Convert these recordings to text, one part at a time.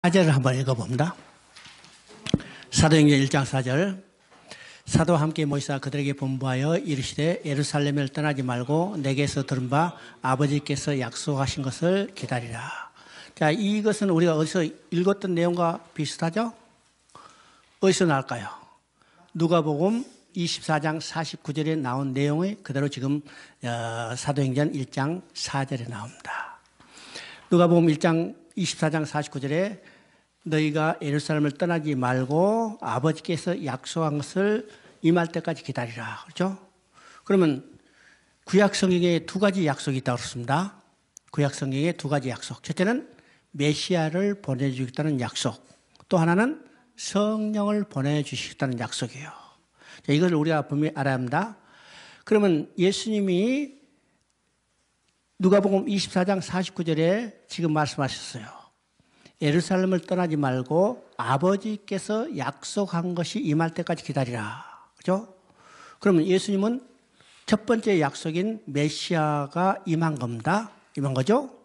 4절을 한번 읽어봅니다. 사도행전 1장 4절. 사도와 함께 모이사 그들에게 분부하여 이르시되 예루살렘을 떠나지 말고 내게서 들은 바 아버지께서 약속하신 것을 기다리라. 자, 이것은 우리가 어디서 읽었던 내용과 비슷하죠? 어디서 나올까요? 누가복음 24장 49절에 나온 내용이 그대로 지금 사도행전 1장 4절에 나옵니다. 누가복음 1장 24장 49절에 너희가 예루살렘을 떠나지 말고 아버지께서 약속한 것을 임할 때까지 기다리라. 그렇죠? 그러면 구약 성경에 두 가지 약속이 있다고 그랬습니다. 구약 성경에 두 가지 약속. 첫째는 메시아를 보내주겠다는 약속. 또 하나는 성령을 보내주시겠다는 약속이에요. 자, 이걸 우리가 분명히 알아야 합니다. 그러면 예수님이 누가복음 24장 49절에 지금 말씀하셨어요. 예루살렘을 떠나지 말고 아버지께서 약속한 것이 임할 때까지 기다리라. 그죠? 그러면 예수님은 첫 번째 약속인 메시아가 임한 겁니다. 임한 거죠?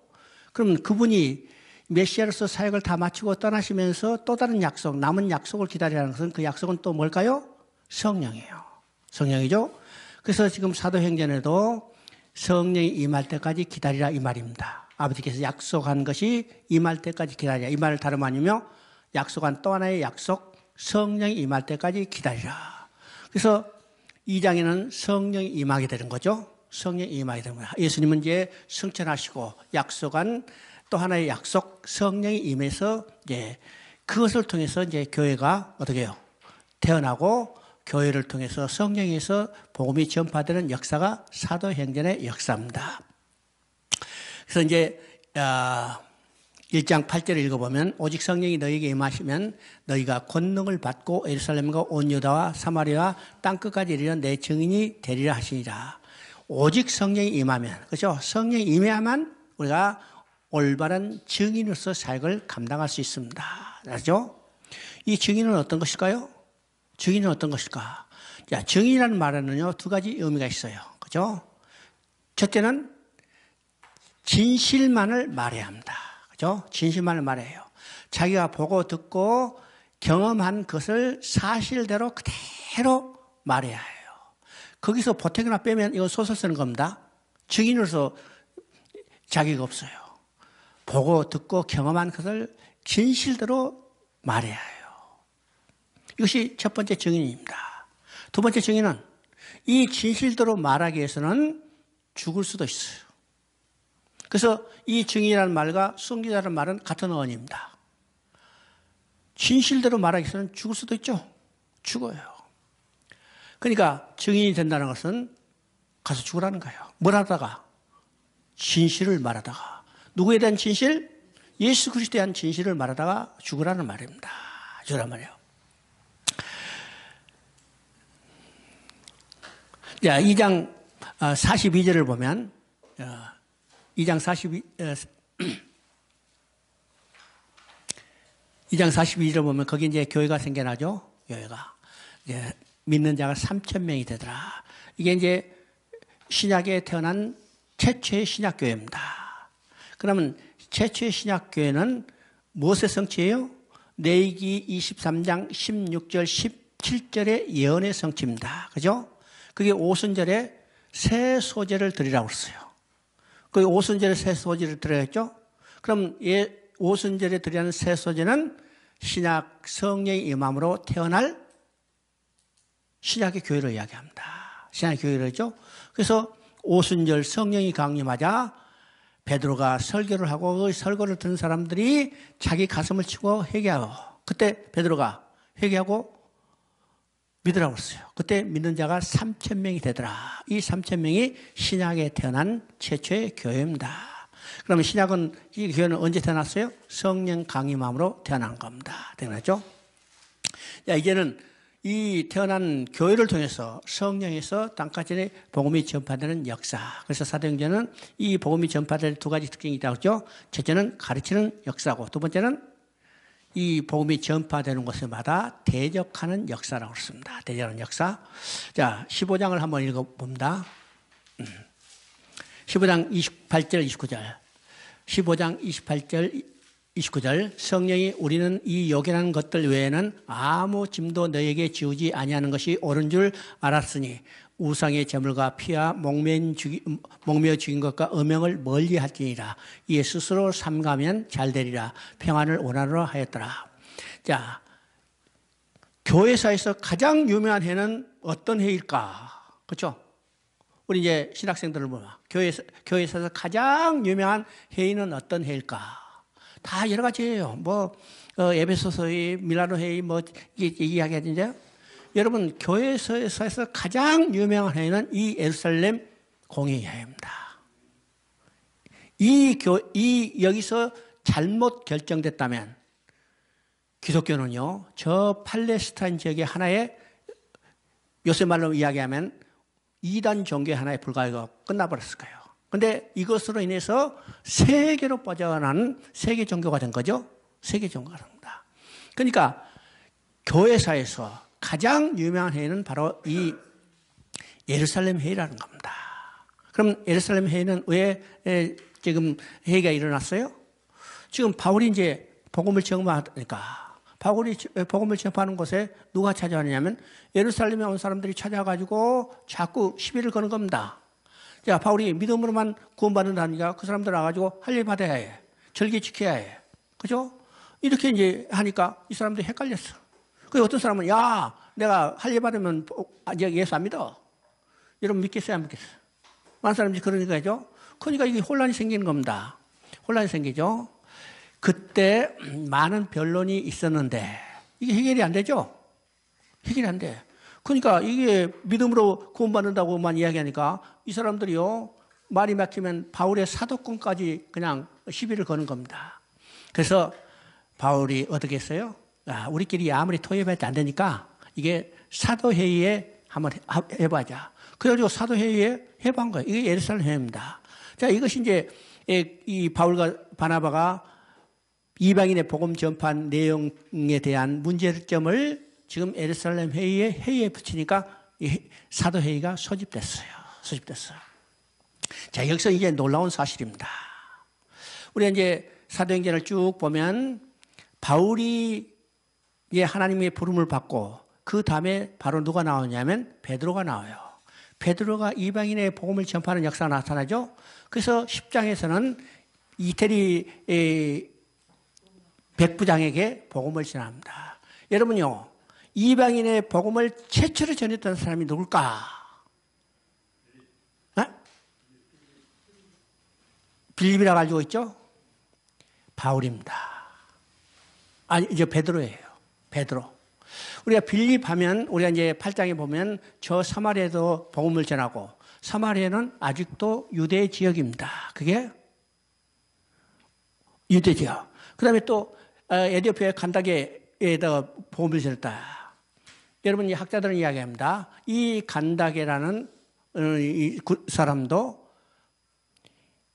그러면 그분이 메시아로서 사역을 다 마치고 떠나시면서 또 다른 약속, 남은 약속을 기다리라는 것은 그 약속은 또 뭘까요? 성령이에요. 성령이죠? 그래서 지금 사도행전에도 성령이 임할 때까지 기다리라 이 말입니다. 아버지께서 약속한 것이 임할 때까지 기다리라. 이 말을 다름 아니며 약속한 또 하나의 약속, 성령이 임할 때까지 기다리라. 그래서 2장에는 성령이 임하게 되는 거죠. 성령이 임하게 되는 거야. 예수님은 이제 승천하시고 약속한 또 하나의 약속, 성령이 임해서 이제 그것을 통해서 이제 교회가 어떻게 해요? 태어나고 교회를 통해서 성령에서 복음이 전파되는 역사가 사도행전의 역사입니다. 그래서 이제 1장 8절을 읽어보면 오직 성령이 너희에게 임하시면 너희가 권능을 받고 예루살렘과 온 유다와 사마리아와 땅끝까지 이르러 내 증인이 되리라 하시니라. 오직 성령이 임하면, 그렇죠? 성령이 임해야만 우리가 올바른 증인으로서 사역을 감당할 수 있습니다. 알죠? 이 증인은 어떤 것일까요? 증인은 어떤 것일까? 자, 증인이라는 말에는요, 두 가지 의미가 있어요. 그죠? 첫째는 진실만을 말해야 합니다. 그죠? 진실만을 말해요. 자기가 보고 듣고 경험한 것을 사실대로 그대로 말해야 해요. 거기서 보태거나 빼면 이건 소설 쓰는 겁니다. 증인으로서 자격이 없어요. 보고 듣고 경험한 것을 진실대로 말해야 해요. 이것이 첫 번째 증인입니다. 두 번째 증인은 이 진실대로 말하기 위해서는 죽을 수도 있어요. 그래서 이 증인이라는 말과 승리자라는 말은 같은 어원입니다. 진실대로 말하기 위해서는 죽을 수도 있죠. 죽어요. 그러니까 증인이 된다는 것은 가서 죽으라는 거예요. 뭘 하다가? 진실을 말하다가. 누구에 대한 진실? 예수 그리스도에 대한 진실을 말하다가 죽으라는 말입니다. 죽으란 말이에요. 자, 2장 42절을 보면 2장 42절을 보면 거기 이제 교회가 생겨나죠. 교회가 이제 믿는 자가 3,000명이 되더라. 이게 이제 신약에 태어난 최초의 신약 교회입니다. 그러면 최초의 신약 교회는 무엇의 성취예요? 레위기 23장 16절 17절의 예언의 성취입니다. 그죠? 그게 오순절에 새 소재를 드리라고 했어요. 그 오순절에 새 소재를 드려야겠죠? 그럼 오순절에 드리는 새 소재는 신약 성령의 임함으로 태어날 신약의 교회를 이야기합니다. 신약의 교회를죠. 그래서 오순절 성령이 강림하자 베드로가 설교를 하고 그 설교를 듣는 사람들이 자기 가슴을 치고 회개하고 그때 베드로가 회개하고 믿으라고 했어요. 그때 믿는 자가 3,000명이 되더라. 이 3,000명이 신약에 태어난 최초의 교회입니다. 그러면 신약은, 이 교회는 언제 태어났어요? 성령 강림함으로 태어난 겁니다. 태어났죠? 자, 이제는 이 태어난 교회를 통해서 성령에서 땅까지 복음이 전파되는 역사. 그래서 사도행전은 이 복음이 전파될 두 가지 특징이 있다고 했죠. 첫째는 가르치는 역사고, 두 번째는 이 복음이 전파되는 곳마다 대적하는 역사라고 했습니다. 대적하는 역사. 자, 15장을 한번 읽어봅니다. 15장 28절, 29절. 15장 28절, 29절 성령이 우리는 이 요긴한 것들 외에는 아무 짐도 너에게 지우지 아니하는 것이 옳은 줄 알았으니 우상의 제물과 피와 목매어 죽인 것과 음행을 멀리할지니라. 이에 스스로 삼가면 잘되리라. 평안을 원하노라 하였더라. 자, 교회사에서 가장 유명한 해는 어떤 해일까? 그렇죠? 우리 이제 신학생들을 보면 교회사에서 가장 유명한 해인은 어떤 해일까? 다 여러 가지예요. 뭐 에베소서 회, 밀라노 회의 뭐 이야기하는데요. 여러분 교회에서 가장 유명한 회의는 이 예루살렘 공의회입니다. 여기서 잘못 결정됐다면 기독교는요, 저 팔레스타인 지역의 하나의 요새 말로 이야기하면 이단 종교 하나에 불과하고 끝나버렸을 거예요. 그런데 이것으로 인해서 세계로 뻗어나가는 세계 종교가 된 거죠. 세계 종교가 됩니다. 그러니까 교회사에서 가장 유명한 회의는 바로 이 예루살렘 회의라는 겁니다. 그럼 예루살렘 회의는 왜 지금 회의가 일어났어요? 지금 바울이 이제 복음을 전파하니까 바울이 복음을 전파하는 곳에 누가 찾아왔냐면 예루살렘에 온 사람들이 찾아가지고 자꾸 시비를 거는 겁니다. 자, 바울이 믿음으로만 구원받는다니까 그 사람들 와가지고 할 일 받아야 해. 절기 지켜야 해. 그죠? 이렇게 이제 하니까 이 사람들이 헷갈렸어. 그 어떤 사람은 야, 내가 할 일 받으면 이제 예수 안 믿어. 여러분 믿겠어요, 안 믿겠어요? 많은 사람들이 그러니까요. 그러니까 이게 혼란이 생기는 겁니다. 혼란이 생기죠. 그때 많은 변론이 있었는데 이게 해결이 안 되죠? 해결이 안 돼. 그러니까 이게 믿음으로 구원받는다고만 이야기하니까 이 사람들이요, 말이 막히면 바울의 사도권까지 그냥 시비를 거는 겁니다. 그래서 바울이 어떻게 했어요? 우리끼리 아무리 토협해도 안 되니까 이게 사도회의에 한번 해보자. 그래가지고 사도회의에 해본 거예요. 이게 예루살렘 회의입니다. 자, 이것이 이제 이 바울과 바나바가 이방인의 복음 전판 내용에 대한 문제점을 지금 예루살렘 회의에 붙이니까 사도회의가 소집됐어요. 자, 여기서 이제 놀라운 사실입니다. 우리가 이제 사도행전을 쭉 보면 바울이 이제 하나님의 부름을 받고 그 다음에 바로 누가 나오냐면 베드로가 나와요. 베드로가 이방인의 복음을 전파하는 역사가 나타나죠. 그래서 10장에서는 이태리 백부장에게 복음을 전합니다. 여러분요, 이방인의 복음을 최초로 전했던 사람이 누굴까? 빌립이라고 알고 있죠? 바울입니다. 아니, 이제 베드로예요. 베드로. 우리가 빌립 하면, 우리가 이제 8장에 보면 저 사마리아에도 복음을 전하고, 사마리아는 아직도 유대 지역입니다. 그게 유대 지역. 그 다음에 또, 에디오피아 간다게에다가 복음을 전했다. 여러분, 이 학자들은 이야기합니다. 이 간다게라는 이 사람도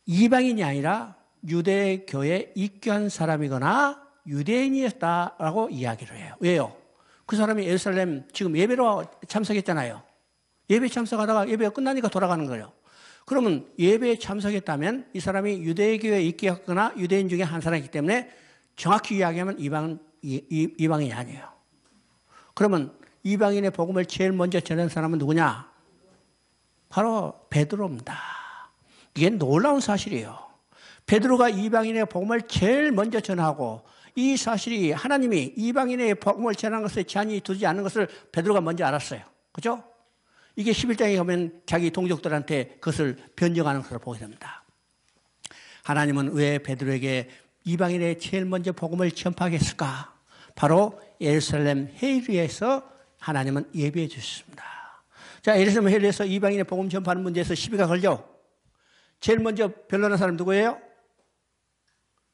이방인이 아니라 유대교에 입교한 사람이거나 유대인이었다라고 이야기를 해요. 왜요? 그 사람이 예루살렘 지금 예배로 참석했잖아요. 예배 참석하다가 예배가 끝나니까 돌아가는 거예요. 그러면 예배에 참석했다면 이 사람이 유대교에 입교했거나 유대인 중에 한 사람이기 때문에 정확히 이야기하면 이방인이 아니에요. 그러면 이방인의 복음을 제일 먼저 전한 사람은 누구냐? 바로 베드로입니다. 이게 놀라운 사실이에요. 베드로가 이방인의 복음을 제일 먼저 전하고 이 사실이 하나님이 이방인의 복음을 전한 것에 제한이 두지 않는 것을 베드로가 먼저 알았어요. 그죠? 이게 11장에 가면 자기 동족들한테 그것을 변증하는 것을 보게 됩니다. 하나님은 왜 베드로에게 이방인의 제일 먼저 복음을 전파하게 했을까? 바로 예루살렘 회의에서 하나님은 예비해 주셨습니다. 자, 예루살렘 회의에서 이방인의 복음 전파하는 문제에서 시비가 걸려. 제일 먼저 변론한 사람 누구예요?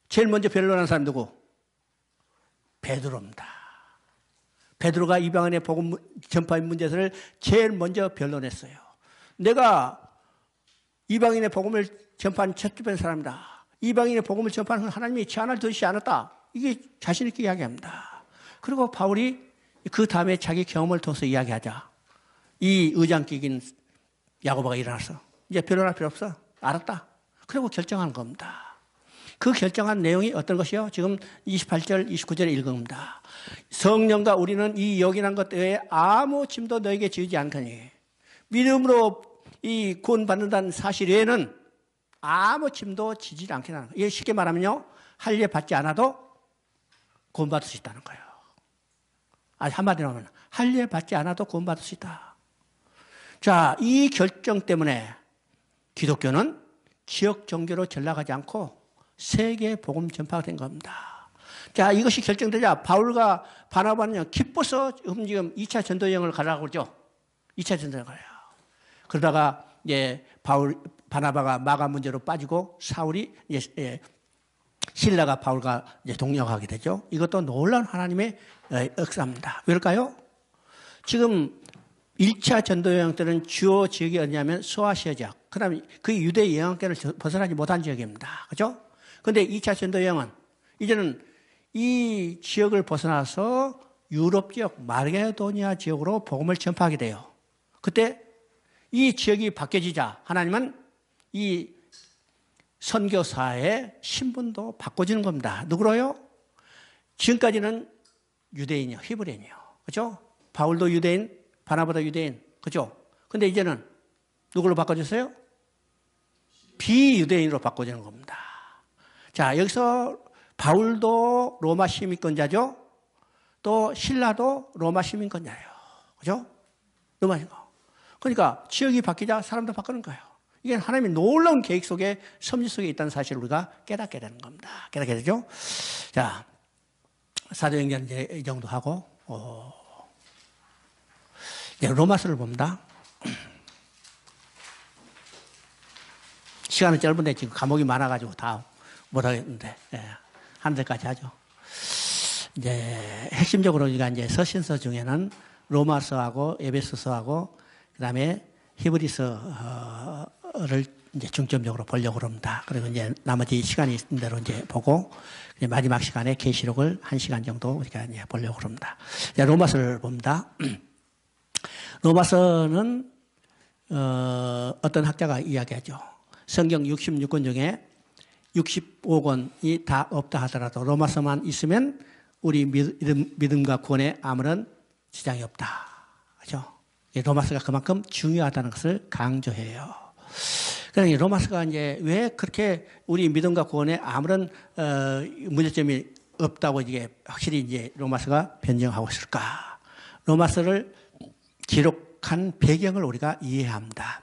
제일 먼저 변론한 사람 누구? 베드로입니다. 베드로가 이방인의 복음 전파의 문제를 제일 먼저 변론했어요. 내가 이방인의 복음을 전파한 첫 번째 사람이다. 이방인의 복음을 전파하는 하나님이 제한을 두지 않았다. 이게 자신 있게 이야기합니다. 그리고 바울이 그 다음에 자기 경험을 통해서 이야기하자. 이 의장격인 야고보가 일어나서 이제 변론할 필요 없어. 알았다. 그리고 결정한 겁니다. 그 결정한 내용이 어떤 것이요? 지금 28절, 29절에 읽은 겁니다. 성령과 우리는 이 요긴한 것 외에 아무 짐도 너에게 지우지 않거니. 믿음으로 이 구원받는다는 사실 외에는 아무 짐도 지지 않게 하는 거예요. 쉽게 말하면요, 할례 받지 않아도 구원받을 수 있다는 거예요. 한마디로 하면 할례 받지 않아도 구원받을 수 있다. 자, 이 결정 때문에 기독교는 지역 종교로 전락하지 않고 세계 복음 전파가 된 겁니다. 자, 이것이 결정되자 바울과 바나바는요, 기뻐서 지금 2차 전도 여행을 가라고 그러죠. 2차 전도 여행을 가요. 그러다가 이제 바나바가 마가 문제로 빠지고 사울이 이제 실라가 바울과 이제 동역하게 되죠. 이것도 놀라운 하나님의 역사입니다. 왜일까요? 지금 1차 전도 여행 때는 주요 지역이 어디냐면 소아시아 지역. 그 다음에 그 유대 영향권을 벗어나지 못한 지역입니다. 그죠? 근데 2차 전도 여행은 이제는 이 지역을 벗어나서 유럽 지역, 마게도니아 지역으로 복음을 전파하게 돼요. 그때 이 지역이 바뀌어지자 하나님은 이 선교사의 신분도 바꿔주는 겁니다. 누구로요? 지금까지는 유대인이요, 히브리인이요. 그죠? 바울도 유대인, 바나바도 유대인. 그죠? 근데 이제는 누구로 바꿔줬어요? 비유대인으로 바꿔주는 겁니다. 자, 여기서 바울도 로마 시민권자죠? 또 신라도 로마 시민권자예요. 그죠? 로마 시민권. 그러니까 지역이 바뀌자 사람도 바꾸는 거예요. 이게 하나님의 놀라운 계획 속에 섭리 속에 있다는 사실을 우리가 깨닫게 되는 겁니다. 깨닫게 되죠? 자, 사도행전 이제 이 정도 하고, 이제 로마서를 봅니다. 시간은 짧은데 지금 과목이 많아가지고 다 못하겠는데, 한 대까지 하죠. 이제 핵심적으로 우리가 이제 서신서 중에는 로마서하고 에베소서하고 그 다음에 히브리서를 이제 중점적으로 보려고 합니다. 그리고 이제 나머지 시간이 있는 대로 이제 보고 이제 마지막 시간에 계시록을 1시간 정도 우리가 이제 보려고 합니다. 이제 로마서를 봅니다. 로마서는 어떤 학자가 이야기하죠. 성경 66권 중에 65권이 다 없다 하더라도 로마서만 있으면 우리 믿음과 구원에 아무런 지장이 없다. 그렇죠? 로마서가 그만큼 중요하다는 것을 강조해요. 그러니 로마서가 이제 왜 그렇게 우리 믿음과 구원에 아무런 문제점이 없다고 이게 확실히 이제 로마서가 변증하고 있을까? 로마서를 기록한 배경을 우리가 이해합니다.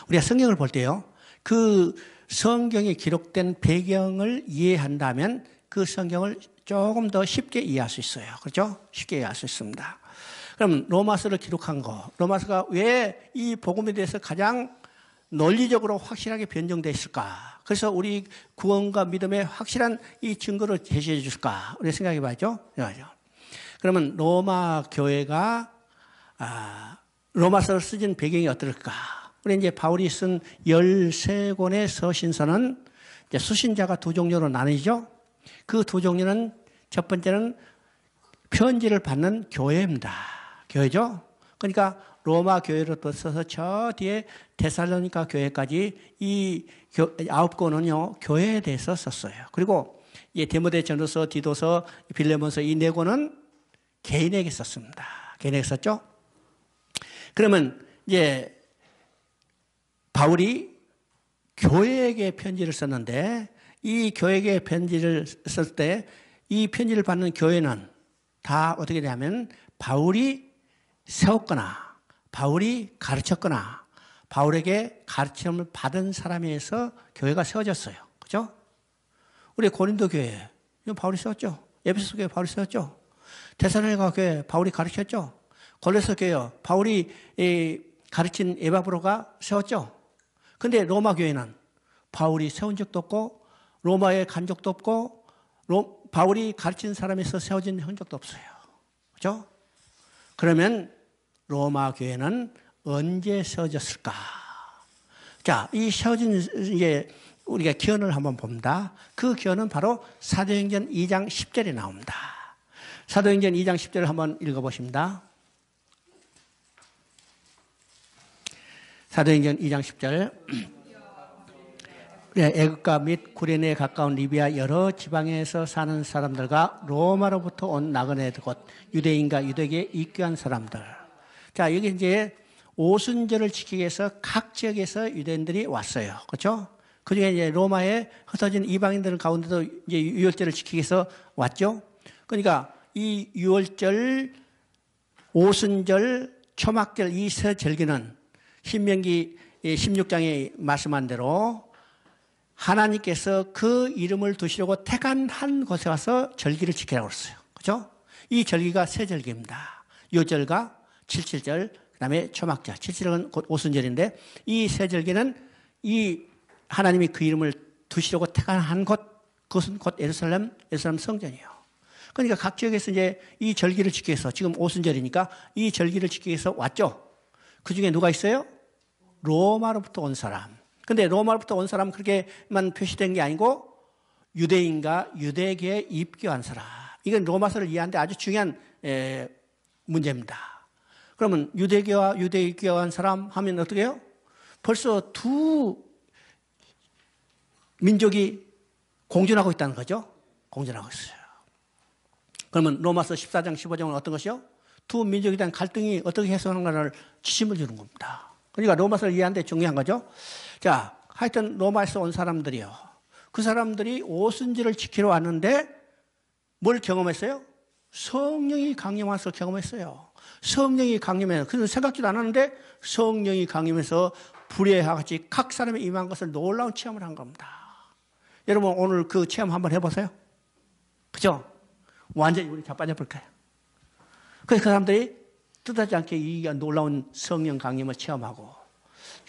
우리가 성경을 볼 때요, 그 성경에 기록된 배경을 이해한다면 그 성경을 조금 더 쉽게 이해할 수 있어요. 그렇죠? 쉽게 이해할 수 있습니다. 그럼 로마서를 기록한 거, 로마서가 왜 이 복음에 대해서 가장 논리적으로 확실하게 변정되어 있을까? 그래서 우리 구원과 믿음의 확실한 이 증거를 제시해 줄까? 우리 생각해 봐야죠. 그러면 로마 교회가 로마서를 쓰진 배경이 어떨까? 우리 이제 바울이 쓴 13권의 서신서는 이제 수신자가 두 종류로 나뉘죠. 그 두 종류는 첫 번째는 편지를 받는 교회입니다. 교회죠. 그러니까 로마 교회로 또 써서 저 뒤에 데살로니가 교회까지 이 9권은요, 교회에 대해서 썼어요. 그리고 이 디모데 전후서, 디도서, 빌레몬서 이 4권은 개인에게 썼습니다. 개인에게 썼죠. 그러면 이제 바울이 교회에게 편지를 썼는데 이 교회에게 편지를 쓸 때 이 편지를 받는 교회는 다 어떻게 되냐면 바울이 세웠거나 바울이 가르쳤거나 바울에게 가르침을 받은 사람에 의해서 교회가 세워졌어요. 그죠? 우리 고린도 교회, 바울이 세웠죠. 에베소 교회 바울이 세웠죠. 데살로니가 교회 바울이 가르쳤죠. 골로새 교회 바울이 가르친 에바브로가 세웠죠. 근데 로마 교회는 바울이 세운 적도 없고 로마에 간 적도 없고 바울이 가르친 사람에서 세워진 흔적도 없어요. 그렇죠? 그러면 로마 교회는 언제 세워졌을까? 자, 이 세워진 이게 우리가 기원을 한번 봅니다. 그 기원은 바로 사도행전 2장 10절에 나옵니다. 사도행전 2장 10절을 한번 읽어보십니다. 사도행전 2장 10절. 그래, 애국가 및 구레네에 가까운 리비아 여러 지방에서 사는 사람들과 로마로부터 온 나그네 곧 유대인과 유대계에 입교한 사람들. 자, 여기 이제 오순절을 지키기 위해서 각 지역에서 유대인들이 왔어요. 그렇죠? 그 중에 이제 로마에 흩어진 이방인들 가운데도 이제 유월절을 지키기 위해서 왔죠. 그러니까 이 유월절, 오순절, 초막절 이 세 절기는 신명기 16장에 말씀한 대로 하나님께서 그 이름을 두시려고 택한 한 곳에 와서 절기를 지키라고 그랬어요. 그죠? 이 절기가 세 절기입니다. 요절과 칠칠절, 그 다음에 초막절. 칠칠절은 곧 오순절인데 이 세 절기는 이 하나님이 그 이름을 두시려고 택한 한 곳, 그것은 곧 예루살렘 성전이에요. 그러니까 각 지역에서 이제 이 절기를 지키기 위해서 지금 오순절이니까 이 절기를 지키기 위해서 왔죠. 그 중에 누가 있어요? 로마로부터 온 사람. 근데 로마로부터 온 사람은 그렇게만 표시된 게 아니고 유대인과 유대계에 입교한 사람. 이건 로마서를 이해하는데 아주 중요한 문제입니다. 그러면 유대계와 유대에 입교한 사람 하면 어떻게 해요? 벌써 두 민족이 공존하고 있다는 거죠. 공존하고 있어요. 그러면 로마서 14장 15장은 어떤 것이요? 두 민족에 대한 갈등이 어떻게 해소하는가를 지침을 주는 겁니다. 그러니까 로마서를 이해하는데 중요한 거죠. 자, 하여튼 로마에서 온 사람들이요. 그 사람들이 오순절을 지키러 왔는데 뭘 경험했어요? 성령이 강림해서 경험했어요. 성령이 강림해서, 그는 생각지도 않았는데 성령이 강림해서 불의 같이 각 사람이 임한 것을 놀라운 체험을 한 겁니다. 여러분 오늘 그 체험 한번 해보세요. 그죠? 완전히 우리 자빠져 볼 거예요. 그래서 그 사람들이 뜻하지 않게 이 놀라운 성령 강림을 체험하고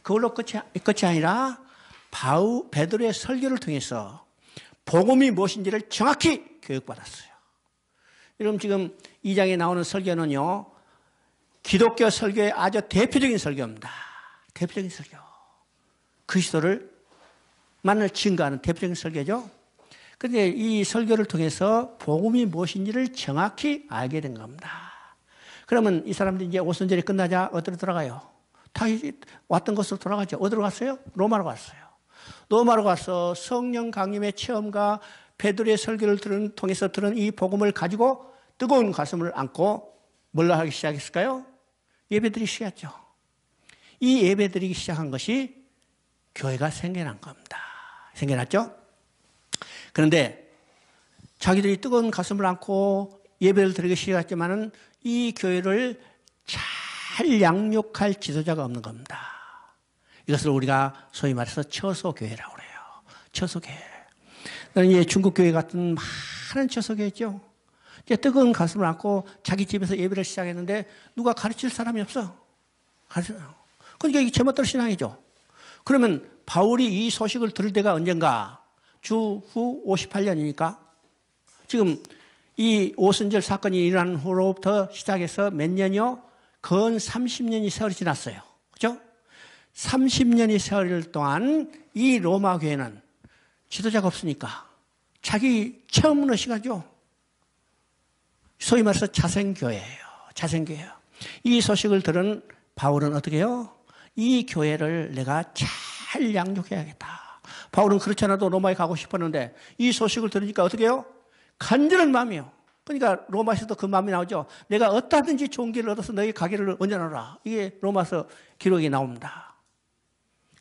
그걸로 끝이 아니라 베드로의 설교를 통해서 복음이 무엇인지를 정확히 교육받았어요. 여러분 지금 2장에 나오는 설교는요. 기독교 설교의 아주 대표적인 설교입니다. 대표적인 설교. 그리스도를 만날 증거하는 대표적인 설교죠. 그런데 이 설교를 통해서 복음이 무엇인지를 정확히 알게 된 겁니다. 그러면 이 사람들이 이제 오순절이 끝나자 어디로 돌아가요? 다 왔던 곳으로 돌아가죠. 어디로 갔어요? 로마로 갔어요. 로마로 가서 성령 강림의 체험과 베드로의 설교를 통해서 들은 이 복음을 가지고 뜨거운 가슴을 안고 뭘 하기 시작했을까요? 예배드리기 시작했죠. 이 예배드리기 시작한 것이 교회가 생겨난 겁니다. 생겨났죠? 그런데 자기들이 뜨거운 가슴을 안고 예배를 드리기 시작했지만은 이 교회를 잘 양육할 지도자가 없는 겁니다. 이것을 우리가 소위 말해서 처소교회라고 그래요. 처소교회. 이제 중국교회 같은 많은 처소교회 있죠. 이제 뜨거운 가슴을 안고 자기 집에서 예배를 시작했는데 누가 가르칠 사람이 없어. 그러니까 이게 제멋대로 신앙이죠. 그러면 바울이 이 소식을 들을 때가 언젠가? 주후 58년이니까 지금 이 오순절 사건이 일어난 후로부터 시작해서 몇 년이요? 건 30년이 세월이 지났어요. 그죠? 30년의 세월 동안 이 로마 교회는 지도자가 없으니까 자기 체험 의식하죠. 소위 말해서 자생교회예요. 자생교회예요. 이 소식을 들은 바울은 어떻게 해요? 이 교회를 내가 잘 양육해야겠다. 바울은 그렇지 않아도 로마에 가고 싶었는데 이 소식을 들으니까 어떻게 해요? 간절한 마음이요. 그러니까 로마에서도 그 마음이 나오죠. 내가 어떠하든지 좋은 길을 얻어서 너희 가기를 언제나라. 이게 로마서 기록이 나옵니다.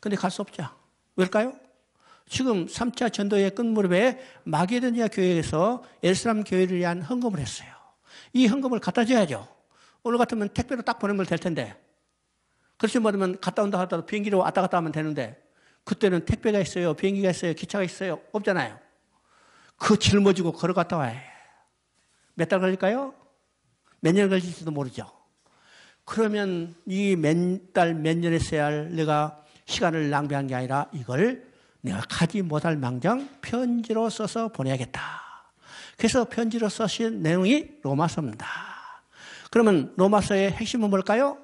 그런데 갈 수 없죠. 왜일까요? 지금 3차 전도의 끝무렵에 마게도니아 교회에서 예루살렘 교회를 위한 헌금을 했어요. 이 헌금을 갖다 줘야죠. 오늘 같으면 택배로 딱 보내면 될 텐데. 그렇지 못하면 갔다 온다 하더라도 비행기로 왔다 갔다 하면 되는데 그때는 택배가 있어요. 비행기가 있어요. 기차가 있어요. 없잖아요. 그 짊어지고 걸어갔다 와요. 몇 달 걸릴까요? 몇 년 걸릴지도 모르죠. 그러면 이 몇 달, 몇 년에 써야 할 내가 시간을 낭비한 게 아니라 이걸 내가 가지 못할 망정 편지로 써서 보내야겠다. 그래서 편지로 쓰신 내용이 로마서입니다. 그러면 로마서의 핵심은 뭘까요?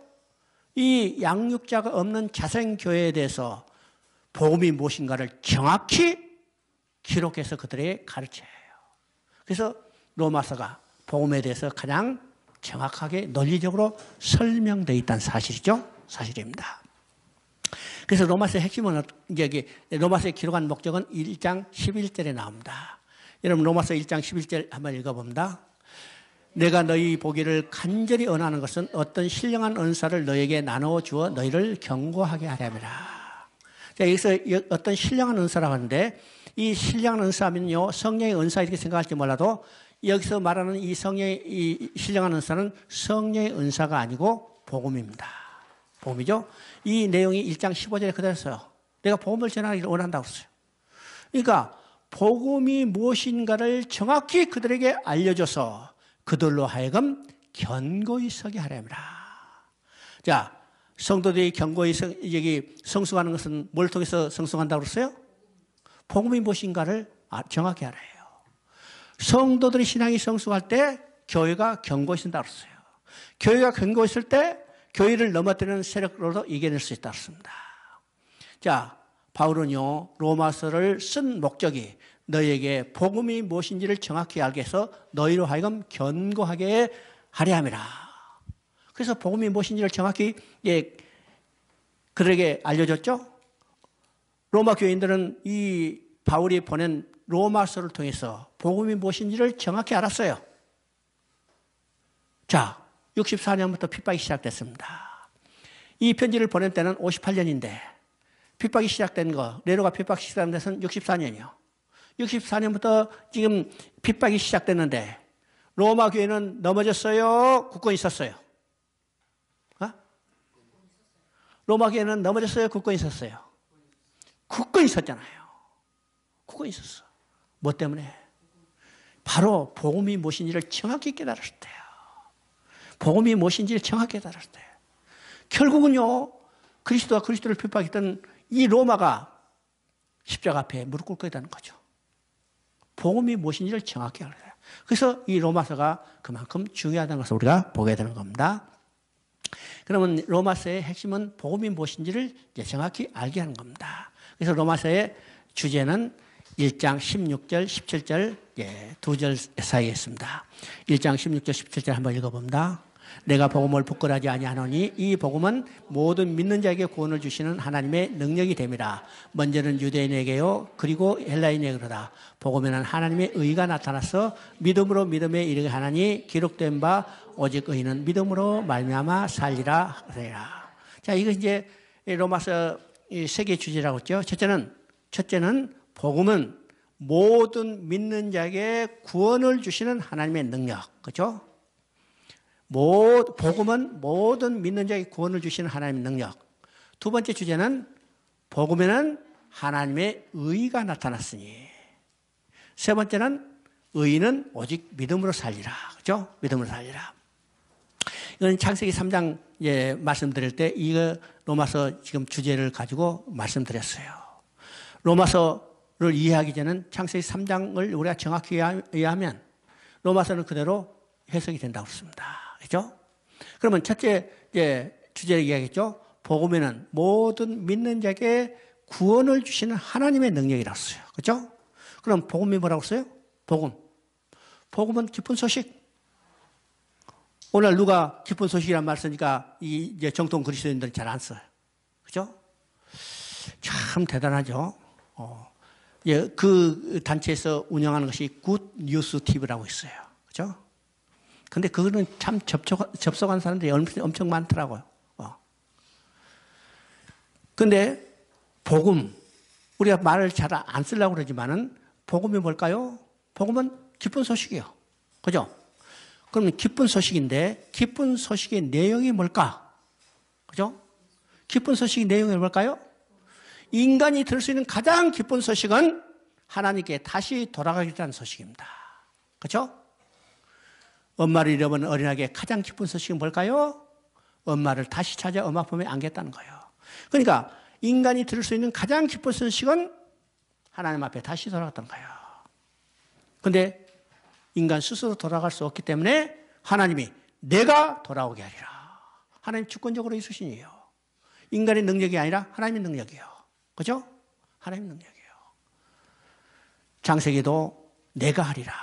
이 양육자가 없는 자생교회에 대해서 복음이 무엇인가를 정확히 기록해서 그들에게 가르쳐요. 그래서 로마서가 복음에 대해서 가장 정확하게 논리적으로 설명되어 있다는 사실이죠. 사실입니다. 그래서 로마서의 핵심은 여기 로마서에 기록한 목적은 1장 11절에 나옵니다. 여러분 로마서 1장 11절 한번 읽어봅니다. 내가 너희 보기를 간절히 원하는 것은 어떤 신령한 은사를 너에게 나누어 주어 너희를 경고하게 하려니라. 자, 여기서 어떤 신령한 은사라고 하는데 이 신령한 은사면요 성령의 은사 이렇게 생각할지 몰라도 여기서 말하는 이 성령의 이 신령한 은사는 성령의 은사가 아니고 복음입니다. 복음이죠. 이 내용이 1장 15절에 그대로 써요. 내가 복음을 전하기를 원한다고 했어요. 그러니까 복음이 무엇인가를 정확히 그들에게 알려줘서 그들로 하여금 견고히 서게 하려니라. 자, 성도들이 견고히 여기 성숙하는 것은 뭘 통해서 성숙한다고 그랬어요? 복음이 무엇인가를 정확히 알아야 해요. 성도들의 신앙이 성숙할 때 교회가 견고히 쓴다고 그랬어요. 교회가 견고히 있을 때 교회를 넘어뜨리는 세력으로도 이겨낼 수 있다고 했습니다. 자, 바울은요 로마서를 쓴 목적이 너희에게 복음이 무엇인지를 정확히 알게 해서 너희로 하여금 견고하게 하려 함이라. 그래서 복음이 무엇인지를 정확히 그들에게 알려줬죠. 로마 교인들은 이 바울이 보낸 로마서를 통해서 복음이 무엇인지를 정확히 알았어요. 자, 64년부터 핍박이 시작됐습니다. 이 편지를 보낸 때는 58년인데 핍박이 시작된 거, 네로가 핍박 시작된 데는 64년이요. 64년부터 지금 핍박이 시작됐는데 로마 교회는 넘어졌어요? 굳건히 있었어요? 로마 교회는 넘어졌어요? 굳건히 있었어요? 굳건히 있었잖아요. 굳건히 있었어. 뭐 때문에? 바로 복음이 무엇인지를 정확히 깨달았을 때요. 복음이 무엇인지를 정확히 깨달았을 때. 결국은요, 그리스도와 그리스도를 핍박했던 이 로마가 십자가 앞에 무릎 꿇고 있다는 거죠. 복음이 무엇인지를 정확히 알아야 돼요. 그래서 이 로마서가 그만큼 중요하다는 것을 우리가 보게 되는 겁니다. 그러면 로마서의 핵심은 복음이 무엇인지를 정확히 알게 하는 겁니다. 그래서 로마서의 주제는 1장 16절, 17절 두 절 사이에 있습니다. 1장 16절, 17절 한번 읽어봅니다. 내가 복음을 부끄러워하지 아니하노니 이 복음은 모든 믿는 자에게 구원을 주시는 하나님의 능력이 됨이라. 먼저는 유대인에게요 그리고 헬라인에게로다. 복음에는 하나님의 의가 나타나서 믿음으로 믿음에 이르게 하나니 기록된 바 오직 의인은 믿음으로 말미암아 살리라. 자, 이거 이제 로마서 세 개의 주제라고 했죠. 첫째는 복음은 모든 믿는 자에게 구원을 주시는 하나님의 능력. 그렇죠? 복음은 모든 믿는 자에게 구원을 주시는 하나님의 능력. 두 번째 주제는 복음에는 하나님의 의가 나타났으니. 세 번째는 의인은 오직 믿음으로 살리라. 그렇죠? 믿음으로 살리라. 이건 창세기 3장 말씀드릴 때 이거 로마서 지금 주제를 가지고 말씀드렸어요. 로마서를 이해하기 전에는 창세기 3장을 우리가 정확히 이해하면 로마서는 그대로 해석이 된다고 그랬습니다. 그렇죠? 그러면 첫째 주제를 이야기했죠. 복음에는 모든 믿는 자에게 구원을 주시는 하나님의 능력이라고 했어요. 그렇죠? 그럼 복음이 뭐라고 했어요? 복음은 기쁜 소식. 오늘 누가 기쁜 소식이란 말 쓰니까 이제 정통 그리스도인들은 잘 안 써요. 그렇죠? 참 대단하죠. 그 단체에서 운영하는 것이 굿 뉴스 TV라고 있어요. 그렇죠? 근데 그거는 참 접속한 사람들이 엄청 많더라고요. 근데 복음, 우리가 말을 잘 안 쓰려고 그러지만은 복음이 뭘까요? 복음은 기쁜 소식이에요. 그죠? 그러면 기쁜 소식인데 기쁜 소식의 내용이 뭘까? 그죠? 기쁜 소식의 내용이 뭘까요? 인간이 들을 수 있는 가장 기쁜 소식은 하나님께 다시 돌아가겠다는 소식입니다. 그죠? 엄마를 잃어버린 어린아이에게 가장 기쁜 소식은 뭘까요? 엄마를 다시 찾아 엄마 품에 안겠다는 거예요. 그러니까 인간이 들을 수 있는 가장 기쁜 소식은 하나님 앞에 다시 돌아갔다는 거예요. 그런데 인간 스스로 돌아갈 수 없기 때문에 하나님이 내가 돌아오게 하리라. 하나님 주권적으로 있으시니요. 인간의 능력이 아니라 하나님의 능력이에요. 그죠? 하나님의 능력이에요. 창세기도 내가 하리라.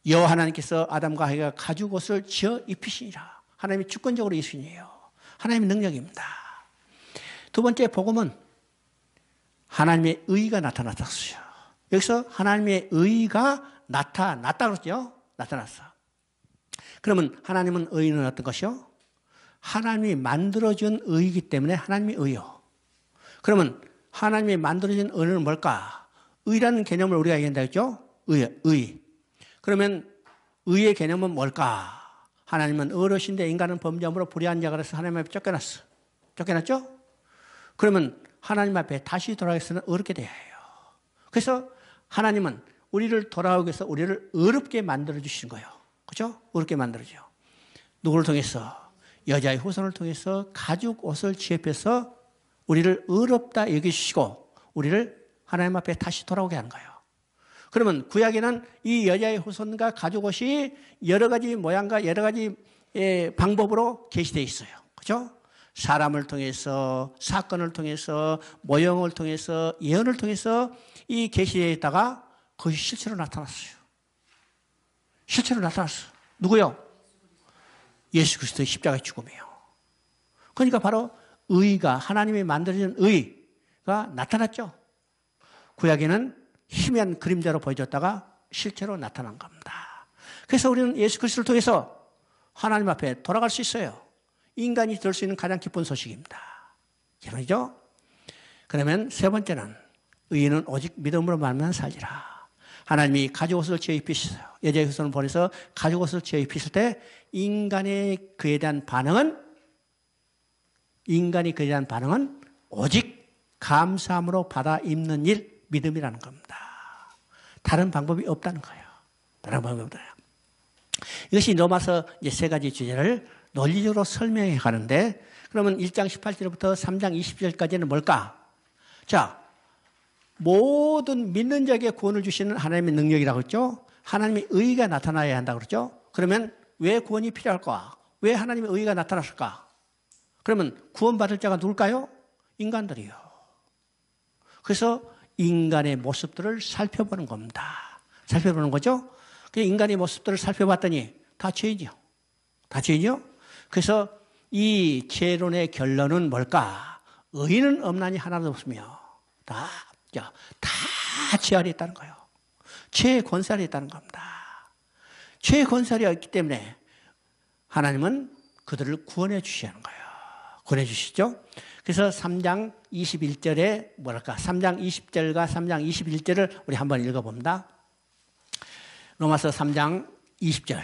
여호와 하나님께서 아담과 하와가 가죽 옷을 지어 입히시니라. 하나님이 주권적으로 있으시니요. 하나님의 능력입니다. 두 번째 복음은 하나님의 의가 나타났어요. 여기서 하나님의 의가 나타났다 그러죠. 나타났어. 그러면 하나님은 의는 어떤 것이요? 하나님이 만들어준 의이기 때문에 하나님의 의요. 그러면 하나님이 만들어진 의는 뭘까? 의라는 개념을 우리가 얘기한다 했죠? 의. 그러면 의의 개념은 뭘까? 하나님은 의로우신데 인간은 범죄함으로 불의한 자가 그래서 하나님 앞에 쫓겨났어. 쫓겨났죠? 그러면 하나님 앞에 다시 돌아가서는 어렵게 돼야 해요. 그래서 하나님은 우리를 돌아오기 위해서 우리를 어렵게 만들어 주신 거예요. 그렇죠? 어렵게 만들어줘요. 누구를 통해서? 여자의 후손을 통해서 가죽 옷을 취입해서 우리를 어렵다 여기시고 우리를 하나님 앞에 다시 돌아오게 하는 거예요. 그러면 구약에는 이 여자의 후손과 가죽 옷이 여러 가지 모양과 여러 가지 방법으로 계시되어 있어요. 그렇죠? 사람을 통해서, 사건을 통해서, 모형을 통해서, 예언을 통해서 이 계시되어 있다가 그것이 실체로 나타났어요. 실체로 나타났어. 누구요? 예수 그리스도의 십자가의 죽음이에요. 그러니까 바로 의가, 하나님이 만들어진 의가 나타났죠. 구약에는 희미한 그림자로 보여줬다가 실체로 나타난 겁니다. 그래서 우리는 예수 그리스도를 통해서 하나님 앞에 돌아갈 수 있어요. 인간이 될 수 있는 가장 기쁜 소식입니다. 기본이죠? 그러면 세 번째는 의인은 오직 믿음으로 말미암아 살리라. 하나님이 가죽옷을 지어 입히셨어요. 여자의 후손을 보내서 가죽옷을 지어 입히실 때 인간이 그에 대한 반응은 오직 감사함으로 받아 입는 일, 믿음이라는 겁니다. 다른 방법이 없다는 거예요. 다른 방법이 없다. 이것이 로마서 이제 세 가지 주제를 논리적으로 설명해 가는데 그러면 1장 18절부터 3장 20절까지는 뭘까? 자, 모든 믿는 자에게 구원을 주시는 하나님의 능력이라고 했죠. 하나님의 의가 나타나야 한다고 그랬죠. 그러면 왜 구원이 필요할까? 왜 하나님의 의가 나타났을까? 그러면 구원받을 자가 누굴까요? 인간들이요. 그래서 인간의 모습들을 살펴보는 겁니다. 살펴보는 거죠. 인간의 모습들을 살펴봤더니 다 죄이죠. 다 죄이죠. 그래서 이 죄론의 결론은 뭘까? 의인은 없나니 하나도 없으며 다 죄 아래 있다는 거예요. 죄의 권세 아래 있다는 겁니다. 죄의 권세 아래 있기 때문에 하나님은 그들을 구원해 주셔야 하는 거예요. 구원해 주시죠. 그래서 3장 21절에 뭐랄까? 3장 20절과 3장 21절을 우리 한번 읽어봅니다. 로마서 3장 20절.